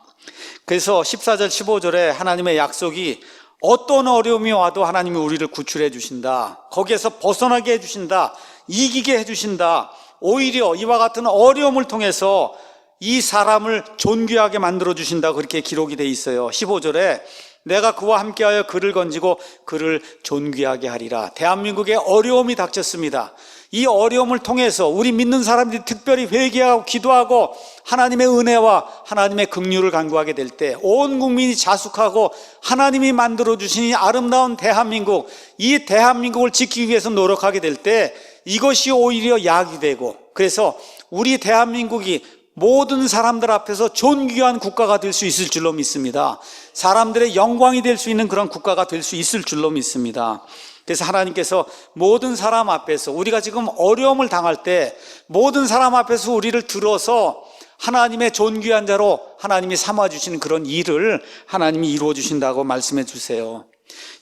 그래서 14절 15절에 하나님의 약속이, 어떤 어려움이 와도 하나님이 우리를 구출해 주신다, 거기에서 벗어나게 해 주신다, 이기게 해 주신다, 오히려 이와 같은 어려움을 통해서 이 사람을 존귀하게 만들어 주신다, 그렇게 기록이 돼 있어요. 15절에 내가 그와 함께하여 그를 건지고 그를 존귀하게 하리라. 대한민국에 어려움이 닥쳤습니다. 이 어려움을 통해서 우리 믿는 사람들이 특별히 회개하고 기도하고 하나님의 은혜와 하나님의 긍휼을 간구하게 될 때, 온 국민이 자숙하고 하나님이 만들어주신 이 아름다운 대한민국, 이 대한민국을 지키기 위해서 노력하게 될 때 이것이 오히려 약이 되고, 그래서 우리 대한민국이 모든 사람들 앞에서 존귀한 국가가 될 수 있을 줄로 믿습니다. 사람들의 영광이 될 수 있는 그런 국가가 될 수 있을 줄로 믿습니다. 그래서 하나님께서 모든 사람 앞에서, 우리가 지금 어려움을 당할 때 모든 사람 앞에서 우리를 들어서 하나님의 존귀한 자로 하나님이 삼아주시는 그런 일을 하나님이 이루어 주신다고 말씀해 주세요.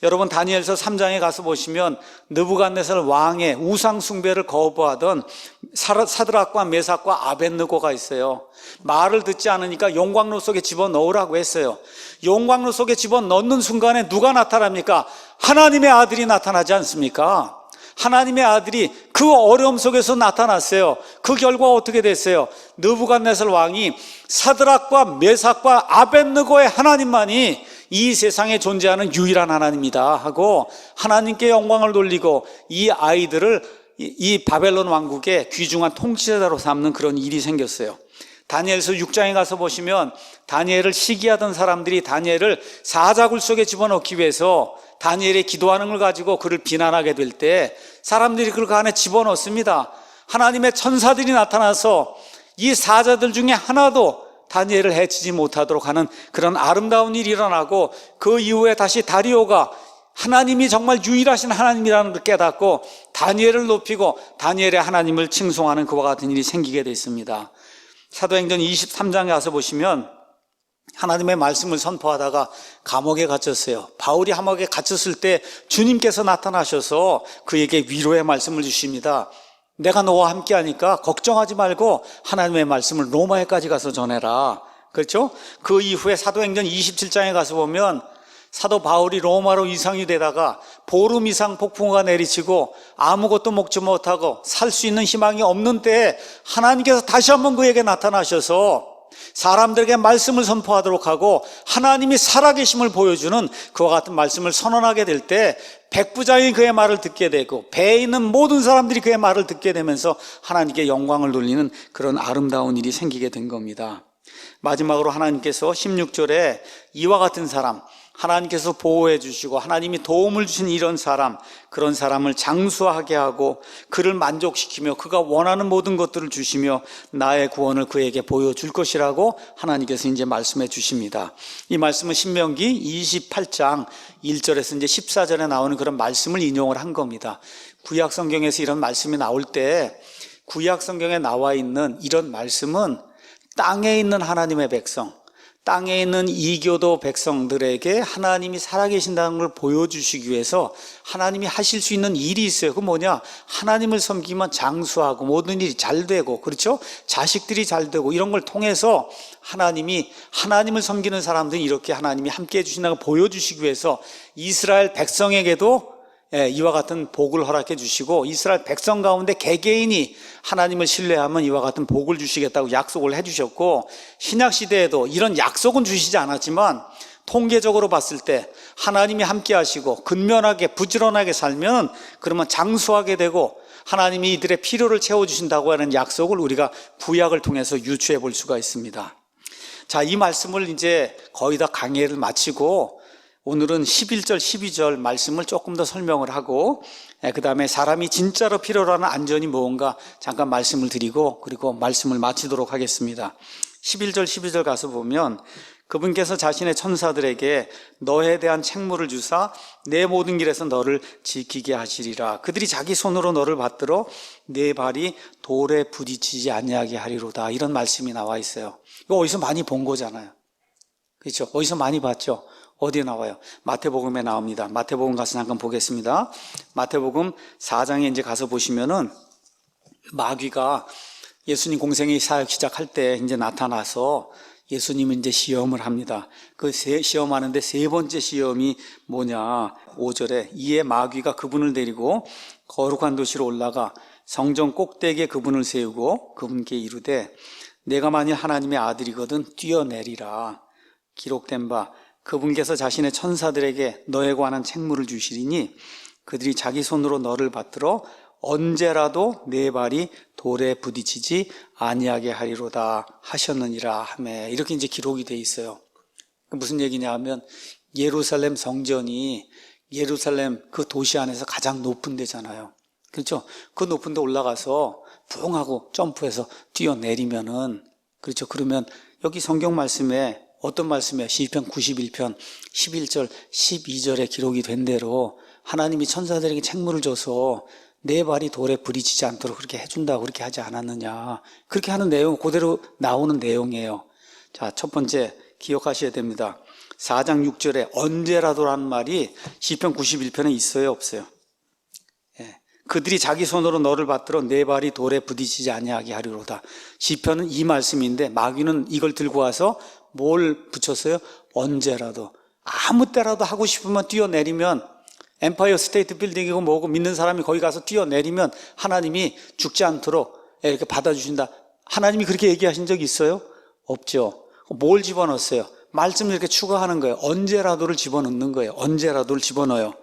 여러분, 다니엘서 3장에 가서 보시면 느부갓네살 왕의 우상 숭배를 거부하던 사드락과 메삭과 아벳느고가 있어요. 말을 듣지 않으니까 용광로 속에 집어넣으라고 했어요. 용광로 속에 집어넣는 순간에 누가 나타납니까? 하나님의 아들이 나타나지 않습니까? 하나님의 아들이 그 어려움 속에서 나타났어요. 그 결과 어떻게 됐어요? 느부갓네살 왕이 사드락과 메삭과 아벳느고의 하나님만이 이 세상에 존재하는 유일한 하나님이다 하고 하나님께 영광을 돌리고 이 아이들을 이 바벨론 왕국의 귀중한 통치자로 삼는 그런 일이 생겼어요. 다니엘서 6장에 가서 보시면 다니엘을 시기하던 사람들이 다니엘을 사자굴 속에 집어넣기 위해서 다니엘의 기도하는 걸 가지고 그를 비난하게 될 때 사람들이 그를 그 안에 집어넣습니다. 하나님의 천사들이 나타나서 이 사자들 중에 하나도 다니엘을 해치지 못하도록 하는 그런 아름다운 일이 일어나고, 그 이후에 다시 다리오가 하나님이 정말 유일하신 하나님이라는 걸 깨닫고 다니엘을 높이고 다니엘의 하나님을 칭송하는 그와 같은 일이 생기게 됐습니다. 사도행전 23장에 가서 보시면 하나님의 말씀을 선포하다가 감옥에 갇혔어요. 바울이 감옥에 갇혔을 때 주님께서 나타나셔서 그에게 위로의 말씀을 주십니다. 내가 너와 함께 하니까 걱정하지 말고 하나님의 말씀을 로마에까지 가서 전해라. 그렇죠? 그 이후에 사도행전 27장에 가서 보면 사도 바울이 로마로 이상이 되다가 보름 이상 폭풍우가 내리치고 아무것도 먹지 못하고 살 수 있는 희망이 없는 때에 하나님께서 다시 한번 그에게 나타나셔서 사람들에게 말씀을 선포하도록 하고 하나님이 살아계심을 보여주는 그와 같은 말씀을 선언하게 될 때 백부장이 그의 말을 듣게 되고 배에 있는 모든 사람들이 그의 말을 듣게 되면서 하나님께 영광을 돌리는 그런 아름다운 일이 생기게 된 겁니다. 마지막으로 하나님께서 16절에 이와 같은 사람, 하나님께서 보호해 주시고 하나님이 도움을 주신 이런 사람, 그런 사람을 장수하게 하고 그를 만족시키며 그가 원하는 모든 것들을 주시며 나의 구원을 그에게 보여줄 것이라고 하나님께서 이제 말씀해 주십니다. 이 말씀은 신명기 28장 1절에서 이제 14절에 나오는 그런 말씀을 인용을 한 겁니다. 구약 성경에서 이런 말씀이 나올 때 구약 성경에 나와 있는 이런 말씀은 땅에 있는 하나님의 백성, 땅에 있는 이교도 백성들에게 하나님이 살아계신다는 걸 보여주시기 위해서 하나님이 하실 수 있는 일이 있어요. 그 뭐냐? 하나님을 섬기면 장수하고 모든 일이 잘 되고, 그렇죠? 자식들이 잘 되고, 이런 걸 통해서 하나님을 섬기는 사람들이 이렇게 하나님이 함께 해주신다는 걸 보여주시기 위해서 이스라엘 백성에게도 이와 같은 복을 허락해 주시고, 이스라엘 백성 가운데 개개인이 하나님을 신뢰하면 이와 같은 복을 주시겠다고 약속을 해 주셨고, 신약시대에도 이런 약속은 주시지 않았지만 통계적으로 봤을 때 하나님이 함께 하시고 근면하게 부지런하게 살면 그러면 장수하게 되고 하나님이 이들의 필요를 채워주신다고 하는 약속을 우리가 구약을 통해서 유추해 볼 수가 있습니다. 자, 이 말씀을 이제 거의 다 강해를 마치고 오늘은 11절, 12절 말씀을 조금 더 설명을 하고, 그 다음에 사람이 진짜로 필요로 하는 안전이 무언가 잠깐 말씀을 드리고, 그리고 말씀을 마치도록 하겠습니다. 11절, 12절 가서 보면 그분께서 자신의 천사들에게 너에 대한 책무를 주사 내 모든 길에서 너를 지키게 하시리라. 그들이 자기 손으로 너를 받들어 내 발이 돌에 부딪히지 아니하게 하리로다. 이런 말씀이 나와 있어요. 이거 어디서 많이 본 거잖아요. 그렇죠? 어디서 많이 봤죠? 어디에 나와요? 마태복음에 나옵니다. 마태복음 가서 잠깐 보겠습니다. 마태복음 4장에 이제 가서 보시면은 마귀가 예수님 공생의 사역 시작할 때 이제 나타나서 예수님은 이제 시험을 합니다. 그 시험하는데 세 번째 시험이 뭐냐? 5절에 이에 마귀가 그분을 데리고 거룩한 도시로 올라가 성전 꼭대기에 그분을 세우고 그분께 이르되 내가 만일 하나님의 아들이거든 뛰어내리라. 기록된 바 그분께서 자신의 천사들에게 너에 관한 책무를 주시리니 그들이 자기 손으로 너를 받들어 언제라도 내 발이 돌에 부딪히지 아니하게 하리로다 하셨느니라 하매. 이렇게 이제 기록이 돼 있어요. 무슨 얘기냐 하면 예루살렘 성전이 예루살렘 그 도시 안에서 가장 높은 데잖아요. 그렇죠? 그 높은 데 올라가서 붕 하고 점프해서 뛰어내리면은, 그렇죠? 그러면 여기 성경 말씀에 어떤 말씀이에요? 시편 91편 11절 12절에 기록이 된 대로 하나님이 천사들에게 책무를 줘서 내 발이 돌에 부딪히지 않도록 그렇게 해준다고 그렇게 하지 않았느냐. 그렇게 하는 내용 그대로 나오는 내용이에요. 자, 첫 번째 기억하셔야 됩니다. 4장 6절에 언제라도라는 말이 시편 91편에 있어요, 없어요? 그들이 자기 손으로 너를 받들어 내 발이 돌에 부딪히지 아니하게 하리로다. 시편은 이 말씀인데 마귀는 이걸 들고 와서 뭘 붙였어요? 언제라도, 아무 때라도 하고 싶으면 뛰어내리면, 엠파이어 스테이트 빌딩이고 뭐고 믿는 사람이 거기 가서 뛰어내리면 하나님이 죽지 않도록 이렇게 받아주신다. 하나님이 그렇게 얘기하신 적이 있어요? 없죠. 뭘 집어넣었어요? 말씀을 이렇게 추가하는 거예요. 언제라도를 집어넣는 거예요. 언제라도를 집어넣어요.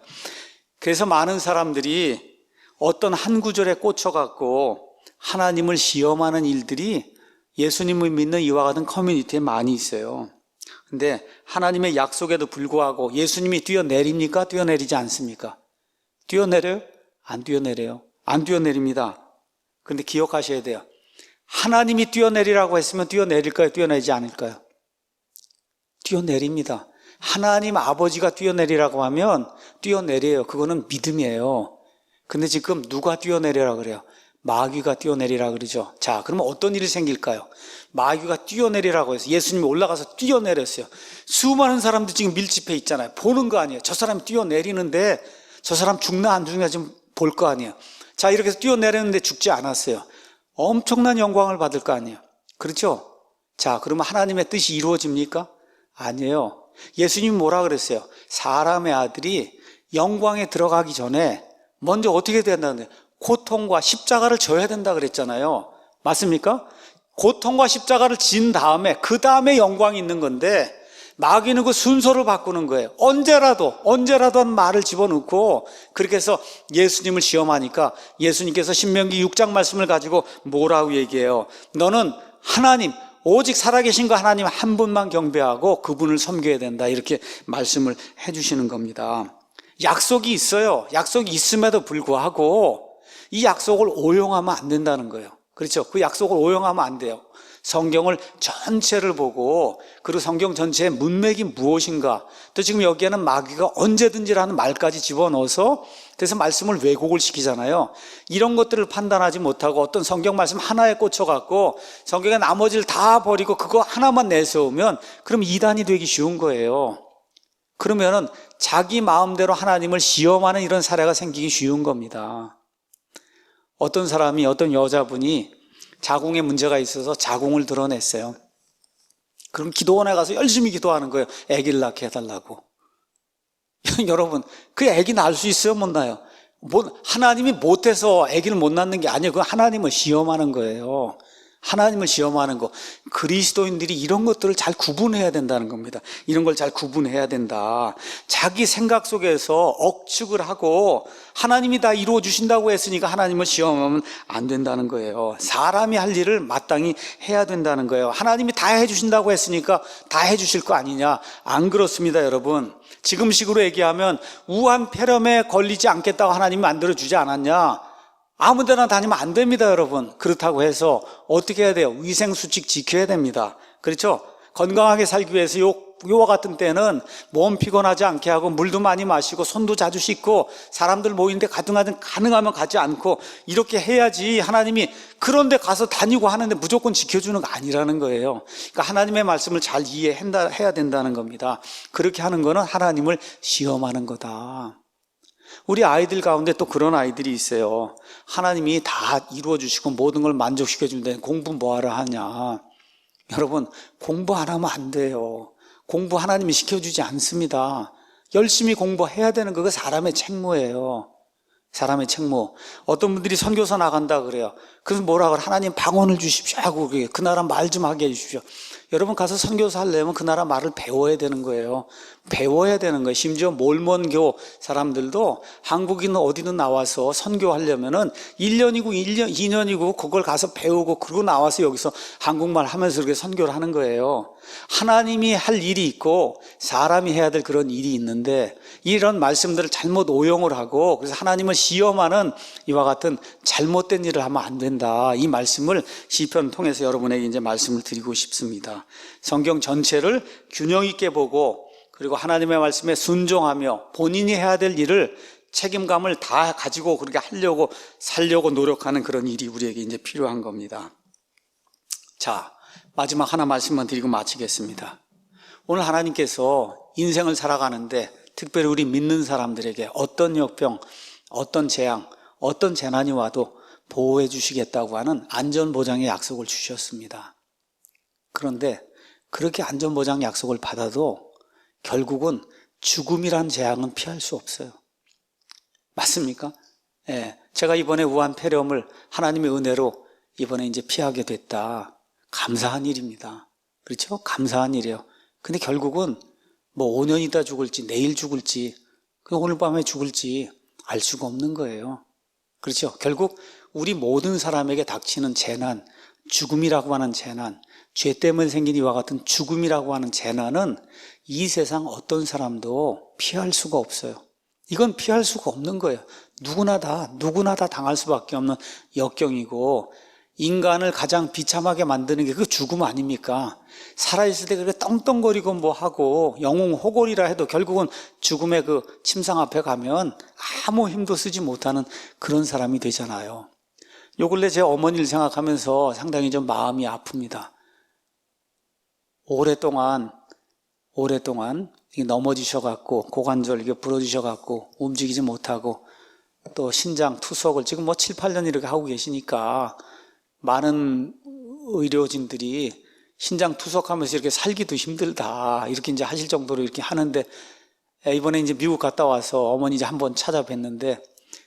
그래서 많은 사람들이 어떤 한 구절에 꽂혀갖고 하나님을 시험하는 일들이 예수님을 믿는 이와 같은 커뮤니티에 많이 있어요. 근데 하나님의 약속에도 불구하고 예수님이 뛰어내립니까? 뛰어내리지 않습니까? 뛰어내려요? 안 뛰어내려요? 안 뛰어내립니다. 근데 기억하셔야 돼요. 하나님이 뛰어내리라고 했으면 뛰어내릴까요? 뛰어내리지 않을까요? 뛰어내립니다. 하나님 아버지가 뛰어내리라고 하면 뛰어내려요. 그거는 믿음이에요. 근데 지금 누가 뛰어내리라 그래요? 마귀가 뛰어내리라 그러죠. 자, 그러면 어떤 일이 생길까요? 마귀가 뛰어내리라고 해서 예수님이 올라가서 뛰어내렸어요. 수많은 사람들 지금 밀집해 있잖아요. 보는 거 아니에요. 저 사람이 뛰어내리는데 저 사람 죽나 안 죽나 좀 볼 거 아니에요. 자, 이렇게 해서 뛰어내렸는데 죽지 않았어요. 엄청난 영광을 받을 거 아니에요. 그렇죠? 자, 그러면 하나님의 뜻이 이루어집니까? 아니에요. 예수님이 뭐라 그랬어요? 사람의 아들이 영광에 들어가기 전에 먼저 어떻게 된다는데 고통과 십자가를 져야 된다 그랬잖아요. 맞습니까? 고통과 십자가를 진 다음에 그 다음에 영광이 있는 건데 마귀는 그 순서를 바꾸는 거예요. 언제라도 하는 말을 집어넣고 그렇게 해서 예수님을 시험하니까 예수님께서 신명기 6장 말씀을 가지고 뭐라고 얘기해요? 너는 하나님, 오직 살아계신 그 하나님 한 분만 경배하고 그분을 섬겨야 된다. 이렇게 말씀을 해주시는 겁니다. 약속이 있어요. 약속이 있음에도 불구하고 이 약속을 오용하면 안 된다는 거예요. 그렇죠? 그 약속을 오용하면 안 돼요. 성경을 전체를 보고 그리고 성경 전체의 문맥이 무엇인가, 또 지금 여기에는 마귀가 언제든지라는 말까지 집어넣어서 그래서 말씀을 왜곡을 시키잖아요. 이런 것들을 판단하지 못하고 어떤 성경 말씀 하나에 꽂혀갖고 성경의 나머지를 다 버리고 그거 하나만 내세우면 그럼 이단이 되기 쉬운 거예요. 그러면은 자기 마음대로 하나님을 시험하는 이런 사례가 생기기 쉬운 겁니다. 어떤 사람이, 어떤 여자분이 자궁에 문제가 있어서 자궁을 드러냈어요. 그럼 기도원에 가서 열심히 기도하는 거예요. 아기를 낳게 해달라고. 여러분, 그 아기 낳을 수 있어요? 못 낳아요? 하나님이 못해서 아기를 못 낳는 게 아니에요. 그건 하나님을 시험하는 거예요. 하나님을 시험하는 거. 그리스도인들이 이런 것들을 잘 구분해야 된다는 겁니다. 이런 걸 잘 구분해야 된다. 자기 생각 속에서 억측을 하고 하나님이 다 이루어 주신다고 했으니까 하나님을 시험하면 안 된다는 거예요. 사람이 할 일을 마땅히 해야 된다는 거예요. 하나님이 다 해주신다고 했으니까 다 해주실 거 아니냐? 안 그렇습니다, 여러분. 지금식으로 얘기하면 우한 폐렴에 걸리지 않겠다고 하나님이 만들어주지 않았냐? 아무 데나 다니면 안 됩니다, 여러분. 그렇다고 해서 어떻게 해야 돼요? 위생수칙 지켜야 됩니다. 그렇죠? 건강하게 살기 위해서 요와 같은 때는 몸 피곤하지 않게 하고 물도 많이 마시고 손도 자주 씻고 사람들 모이는데 가능하면 가지 않고 이렇게 해야지 하나님이 그런 데 가서 다니고 하는데 무조건 지켜주는 거 아니라는 거예요. 그러니까 하나님의 말씀을 잘 이해해야 된다는 겁니다. 그렇게 하는 거는 하나님을 시험하는 거다. 우리 아이들 가운데 또 그런 아이들이 있어요. 하나님이 다 이루어 주시고 모든 걸 만족시켜 주는데 공부 뭐하러 하냐. 여러분, 공부 안 하면 안 돼요. 공부 하나님이 시켜주지 않습니다. 열심히 공부해야 되는 그거 사람의 책무예요. 사람의 책무. 어떤 분들이 선교사 나간다 그래요. 그래서 뭐라 그래? 하나님 방언을 주십시오 하고 그 나라 말 좀 하게 해주십시오. 여러분 가서 선교사 하려면 그 나라 말을 배워야 되는 거예요. 배워야 되는 거예요. 심지어 몰몬교 사람들도 한국인 어디든 나와서 선교하려면은 1년이고 2년이고 그걸 가서 배우고 그러고 나와서 여기서 한국말 하면서 그렇게 선교를 하는 거예요. 하나님이 할 일이 있고 사람이 해야 될 그런 일이 있는데 이런 말씀들을 잘못 오용을 하고 그래서 하나님을 시험하는 이와 같은 잘못된 일을 하면 안 된다. 이 말씀을 시편 통해서 여러분에게 이제 말씀을 드리고 싶습니다. 성경 전체를 균형 있게 보고 그리고 하나님의 말씀에 순종하며 본인이 해야 될 일을 책임감을 다 가지고 그렇게 하려고 살려고 노력하는 그런 일이 우리에게 이제 필요한 겁니다. 자, 마지막 하나 말씀만 드리고 마치겠습니다. 오늘 하나님께서 인생을 살아가는데 특별히 우리 믿는 사람들에게 어떤 역병, 어떤 재앙, 어떤 재난이 와도 보호해 주시겠다고 하는 안전보장의 약속을 주셨습니다. 그런데 그렇게 안전보장 약속을 받아도 결국은 죽음이란 재앙은 피할 수 없어요. 맞습니까? 예, 제가 이번에 우한 폐렴을 하나님의 은혜로 이번에 이제 피하게 됐다. 감사한 일입니다. 그렇죠? 감사한 일이에요. 근데 결국은 뭐 5년 있다 죽을지 내일 죽을지 오늘 밤에 죽을지 알 수가 없는 거예요. 그렇죠? 결국 우리 모든 사람에게 닥치는 재난, 죽음이라고 하는 재난, 죄 때문에 생긴 이와 같은 죽음이라고 하는 재난은 이 세상 어떤 사람도 피할 수가 없어요. 이건 피할 수가 없는 거예요. 누구나 다 당할 수밖에 없는 역경이고 인간을 가장 비참하게 만드는 게 그 죽음 아닙니까? 살아있을 때 그렇게 떵떵거리고 뭐 하고 영웅 호골이라 해도 결국은 죽음의 그 침상 앞에 가면 아무 힘도 쓰지 못하는 그런 사람이 되잖아요. 요 근래 제 어머니를 생각하면서 상당히 좀 마음이 아픕니다. 오랫동안 넘어지셔갖고 고관절 이게 부러지셔갖고 움직이지 못하고 또 신장 투석을 지금 뭐 7, 8년 이렇게 하고 계시니까 많은 의료진들이 신장 투석하면서 이렇게 살기도 힘들다 이렇게 이제 하실 정도로 이렇게 하는데 이번에 이제 미국 갔다 와서 어머니 이제 한번 찾아뵀는데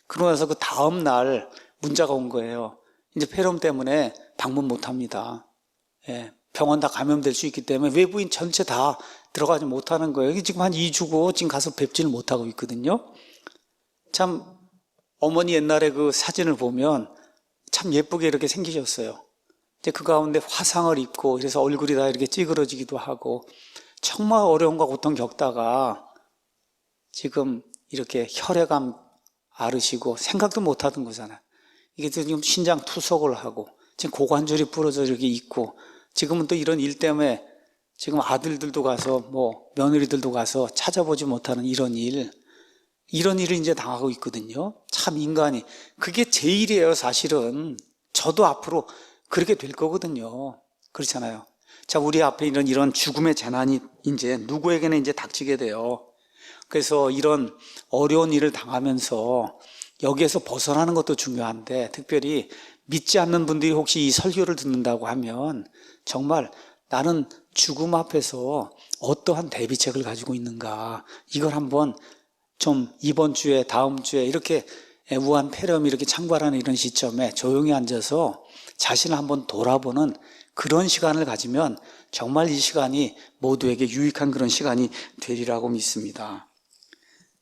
그러고 나서 그 다음 날 문자가 온 거예요. 이제 폐렴 때문에 방문 못 합니다. 예, 병원 다 감염될 수 있기 때문에 외부인 전체 다 들어가지 못하는 거예요. 지금 한 2주고 지금 가서 뵙지를 못하고 있거든요. 참 어머니 옛날에 그 사진을 보면 참 예쁘게 이렇게 생기셨어요. 이제 그 가운데 화상을 입고 그래서 얼굴이 다 이렇게 찌그러지기도 하고 정말 어려움과 고통 겪다가 지금 이렇게 혈액암 앓으시고 생각도 못 하던 거잖아요. 이게 지금 신장 투석을 하고 지금 고관절이 부러져 이렇게 있고 지금은 또 이런 일 때문에 지금 아들들도 가서 며느리들도 가서 찾아보지 못하는 이런 일을 이제 당하고 있거든요. 참 인간이 그게 제일이에요. 사실은 저도 앞으로 그렇게 될 거거든요. 그렇잖아요. 자, 우리 앞에 이런 죽음의 재난이 이제 누구에게는 이제 닥치게 돼요. 그래서 이런 어려운 일을 당하면서 여기에서 벗어나는 것도 중요한데, 특별히 믿지 않는 분들이 혹시 이 설교를 듣는다고 하면 정말 나는 죽음 앞에서 어떠한 대비책을 가지고 있는가, 이걸 한번 좀 이번 주에 다음 주에 이렇게 우한 폐렴이 이렇게 창궐하는 이런 시점에 조용히 앉아서 자신을 한번 돌아보는 그런 시간을 가지면 정말 이 시간이 모두에게 유익한 그런 시간이 되리라고 믿습니다.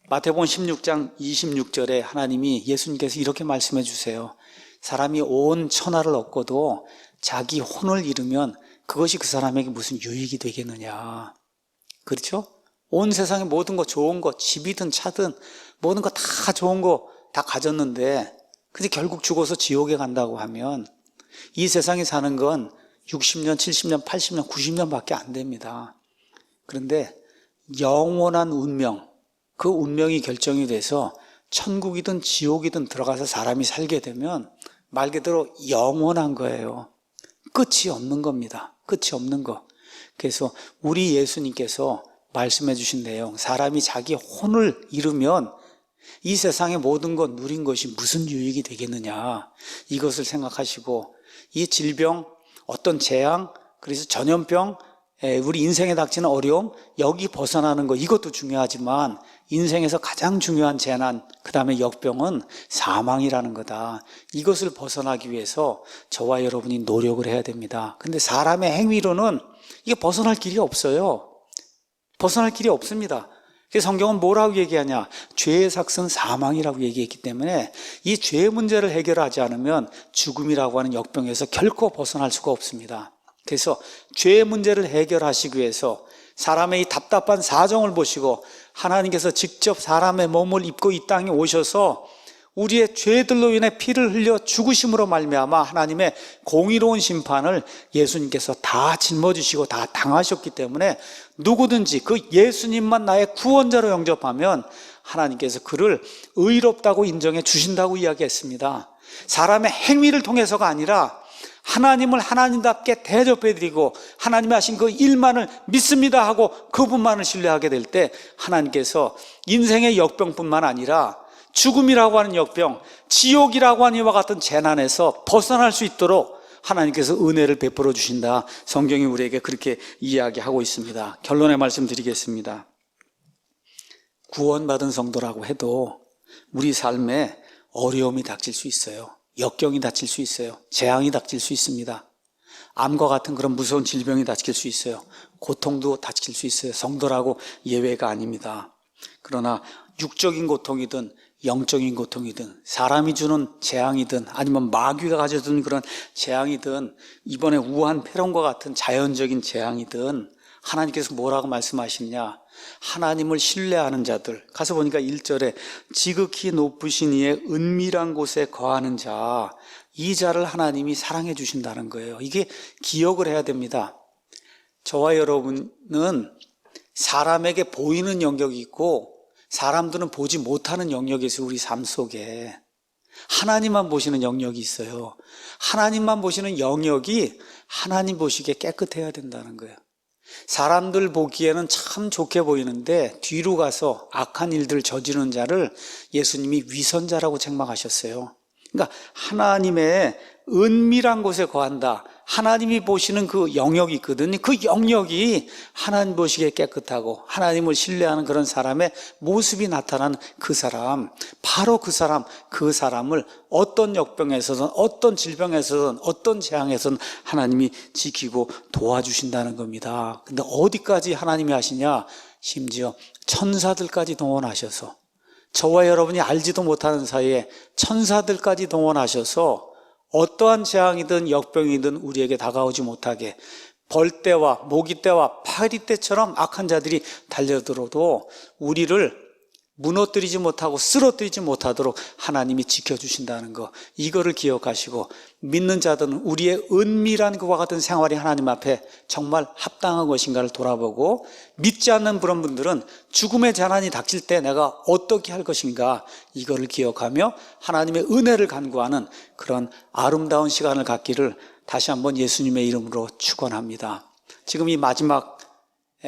마태복음 16장 26절에 하나님이, 예수님께서 이렇게 말씀해 주세요. 사람이 온 천하를 얻고도 자기 혼을 잃으면 그것이 그 사람에게 무슨 유익이 되겠느냐. 그렇죠? 온 세상의 모든 거, 좋은 거, 집이든 차든 모든 거 다 좋은 거 다 가졌는데 근데 결국 죽어서 지옥에 간다고 하면 이 세상에 사는 건 60년, 70년, 80년, 90년밖에 안 됩니다. 그런데 영원한 운명, 그 운명이 결정이 돼서 천국이든 지옥이든 들어가서 사람이 살게 되면 말 그대로 영원한 거예요. 끝이 없는 겁니다. 끝이 없는 거. 그래서 우리 예수님께서 말씀해 주신 내용, 사람이 자기 혼을 잃으면 이 세상의 모든 것 누린 것이 무슨 유익이 되겠느냐, 이것을 생각하시고 이 질병, 어떤 재앙, 그래서 전염병, 우리 인생에 닥치는 어려움, 여기 벗어나는 거, 이것도 중요하지만 인생에서 가장 중요한 재난, 그 다음에 역병은 사망이라는 거다. 이것을 벗어나기 위해서 저와 여러분이 노력을 해야 됩니다. 근데 사람의 행위로는 이게 벗어날 길이 없어요. 벗어날 길이 없습니다. 그래서 성경은 뭐라고 얘기하냐? 죄의 삭은 사망이라고 얘기했기 때문에 이 죄 문제를 해결하지 않으면 죽음이라고 하는 역병에서 결코 벗어날 수가 없습니다. 그래서 죄의 문제를 해결하시기 위해서 사람의 이 답답한 사정을 보시고 하나님께서 직접 사람의 몸을 입고 이 땅에 오셔서 우리의 죄들로 인해 피를 흘려 죽으심으로 말미암아 하나님의 공의로운 심판을 예수님께서 다 짊어지시고 다 당하셨기 때문에 누구든지 그 예수님만 나의 구원자로 영접하면 하나님께서 그를 의롭다고 인정해 주신다고 이야기했습니다. 사람의 행위를 통해서가 아니라 하나님을 하나님답게 대접해드리고 하나님이 하신 그 일만을 믿습니다 하고 그분만을 신뢰하게 될 때 하나님께서 인생의 역병뿐만 아니라 죽음이라고 하는 역병, 지옥이라고 하는 이와 같은 재난에서 벗어날 수 있도록 하나님께서 은혜를 베풀어 주신다. 성경이 우리에게 그렇게 이야기하고 있습니다. 결론의 말씀 드리겠습니다. 구원받은 성도라고 해도 우리 삶에 어려움이 닥칠 수 있어요. 역경이 닥칠 수 있어요. 재앙이 닥칠 수 있습니다. 암과 같은 그런 무서운 질병이 닥칠 수 있어요. 고통도 닥칠 수 있어요. 성도라고 예외가 아닙니다. 그러나 육적인 고통이든 영적인 고통이든 사람이 주는 재앙이든 아니면 마귀가 가져든 그런 재앙이든 이번에 우한 폐렴과 같은 자연적인 재앙이든 하나님께서 뭐라고 말씀하시느냐? 하나님을 신뢰하는 자들, 가서 보니까 1절에 지극히 높으신 이의 은밀한 곳에 거하는 자, 이 자를 하나님이 사랑해 주신다는 거예요. 이게 기억을 해야 됩니다. 저와 여러분은 사람에게 보이는 영역이 있고 사람들은 보지 못하는 영역이 있어요. 우리 삶 속에 하나님만 보시는 영역이 있어요. 하나님만 보시는 영역이 하나님 보시기에 깨끗해야 된다는 거예요. 사람들 보기에는 참 좋게 보이는데 뒤로 가서 악한 일들을 저지르는 자를 예수님이 위선자라고 책망하셨어요. 그러니까 하나님의 은밀한 곳에 거한다. 하나님이 보시는 그 영역이 있거든요. 그 영역이 하나님 보시기에 깨끗하고 하나님을 신뢰하는 그런 사람의 모습이 나타난 그 사람, 바로 그 사람을 어떤 역병에서든 어떤 질병에서든 어떤 재앙에서든 하나님이 지키고 도와주신다는 겁니다. 근데 어디까지 하나님이 하시냐? 심지어 천사들까지 동원하셔서, 저와 여러분이 알지도 못하는 사이에 천사들까지 동원하셔서 어떠한 재앙이든 역병이든 우리에게 다가오지 못하게, 벌떼와 모기떼와 파리떼처럼 악한 자들이 달려들어도 우리를 무너뜨리지 못하고 쓰러뜨리지 못하도록 하나님이 지켜주신다는 거, 이거를 기억하시고 믿는 자들은 우리의 은밀한 그와 같은 생활이 하나님 앞에 정말 합당한 것인가를 돌아보고, 믿지 않는 그런 분들은 죽음의 재난이 닥칠 때 내가 어떻게 할 것인가, 이거를 기억하며 하나님의 은혜를 간구하는 그런 아름다운 시간을 갖기를 다시 한번 예수님의 이름으로 축원합니다. 지금 이 마지막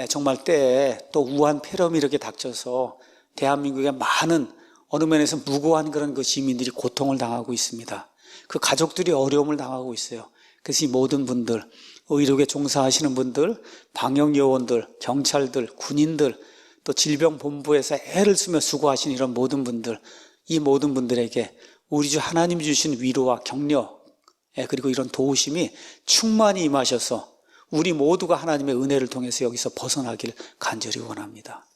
정말 때에 또 우한 폐렴이 이렇게 닥쳐서 대한민국의 많은 어느 면에서 무고한 그런 그 시민들이 고통을 당하고 있습니다. 그 가족들이 어려움을 당하고 있어요. 그래서 이 모든 분들, 의료계 종사하시는 분들, 방역요원들, 경찰들, 군인들, 또 질병본부에서 애를 쓰며 수고하시는 이런 모든 분들, 이 모든 분들에게 우리 주 하나님이 주신 위로와 격려, 그리고 이런 도우심이 충만히 임하셔서 우리 모두가 하나님의 은혜를 통해서 여기서 벗어나길 간절히 원합니다.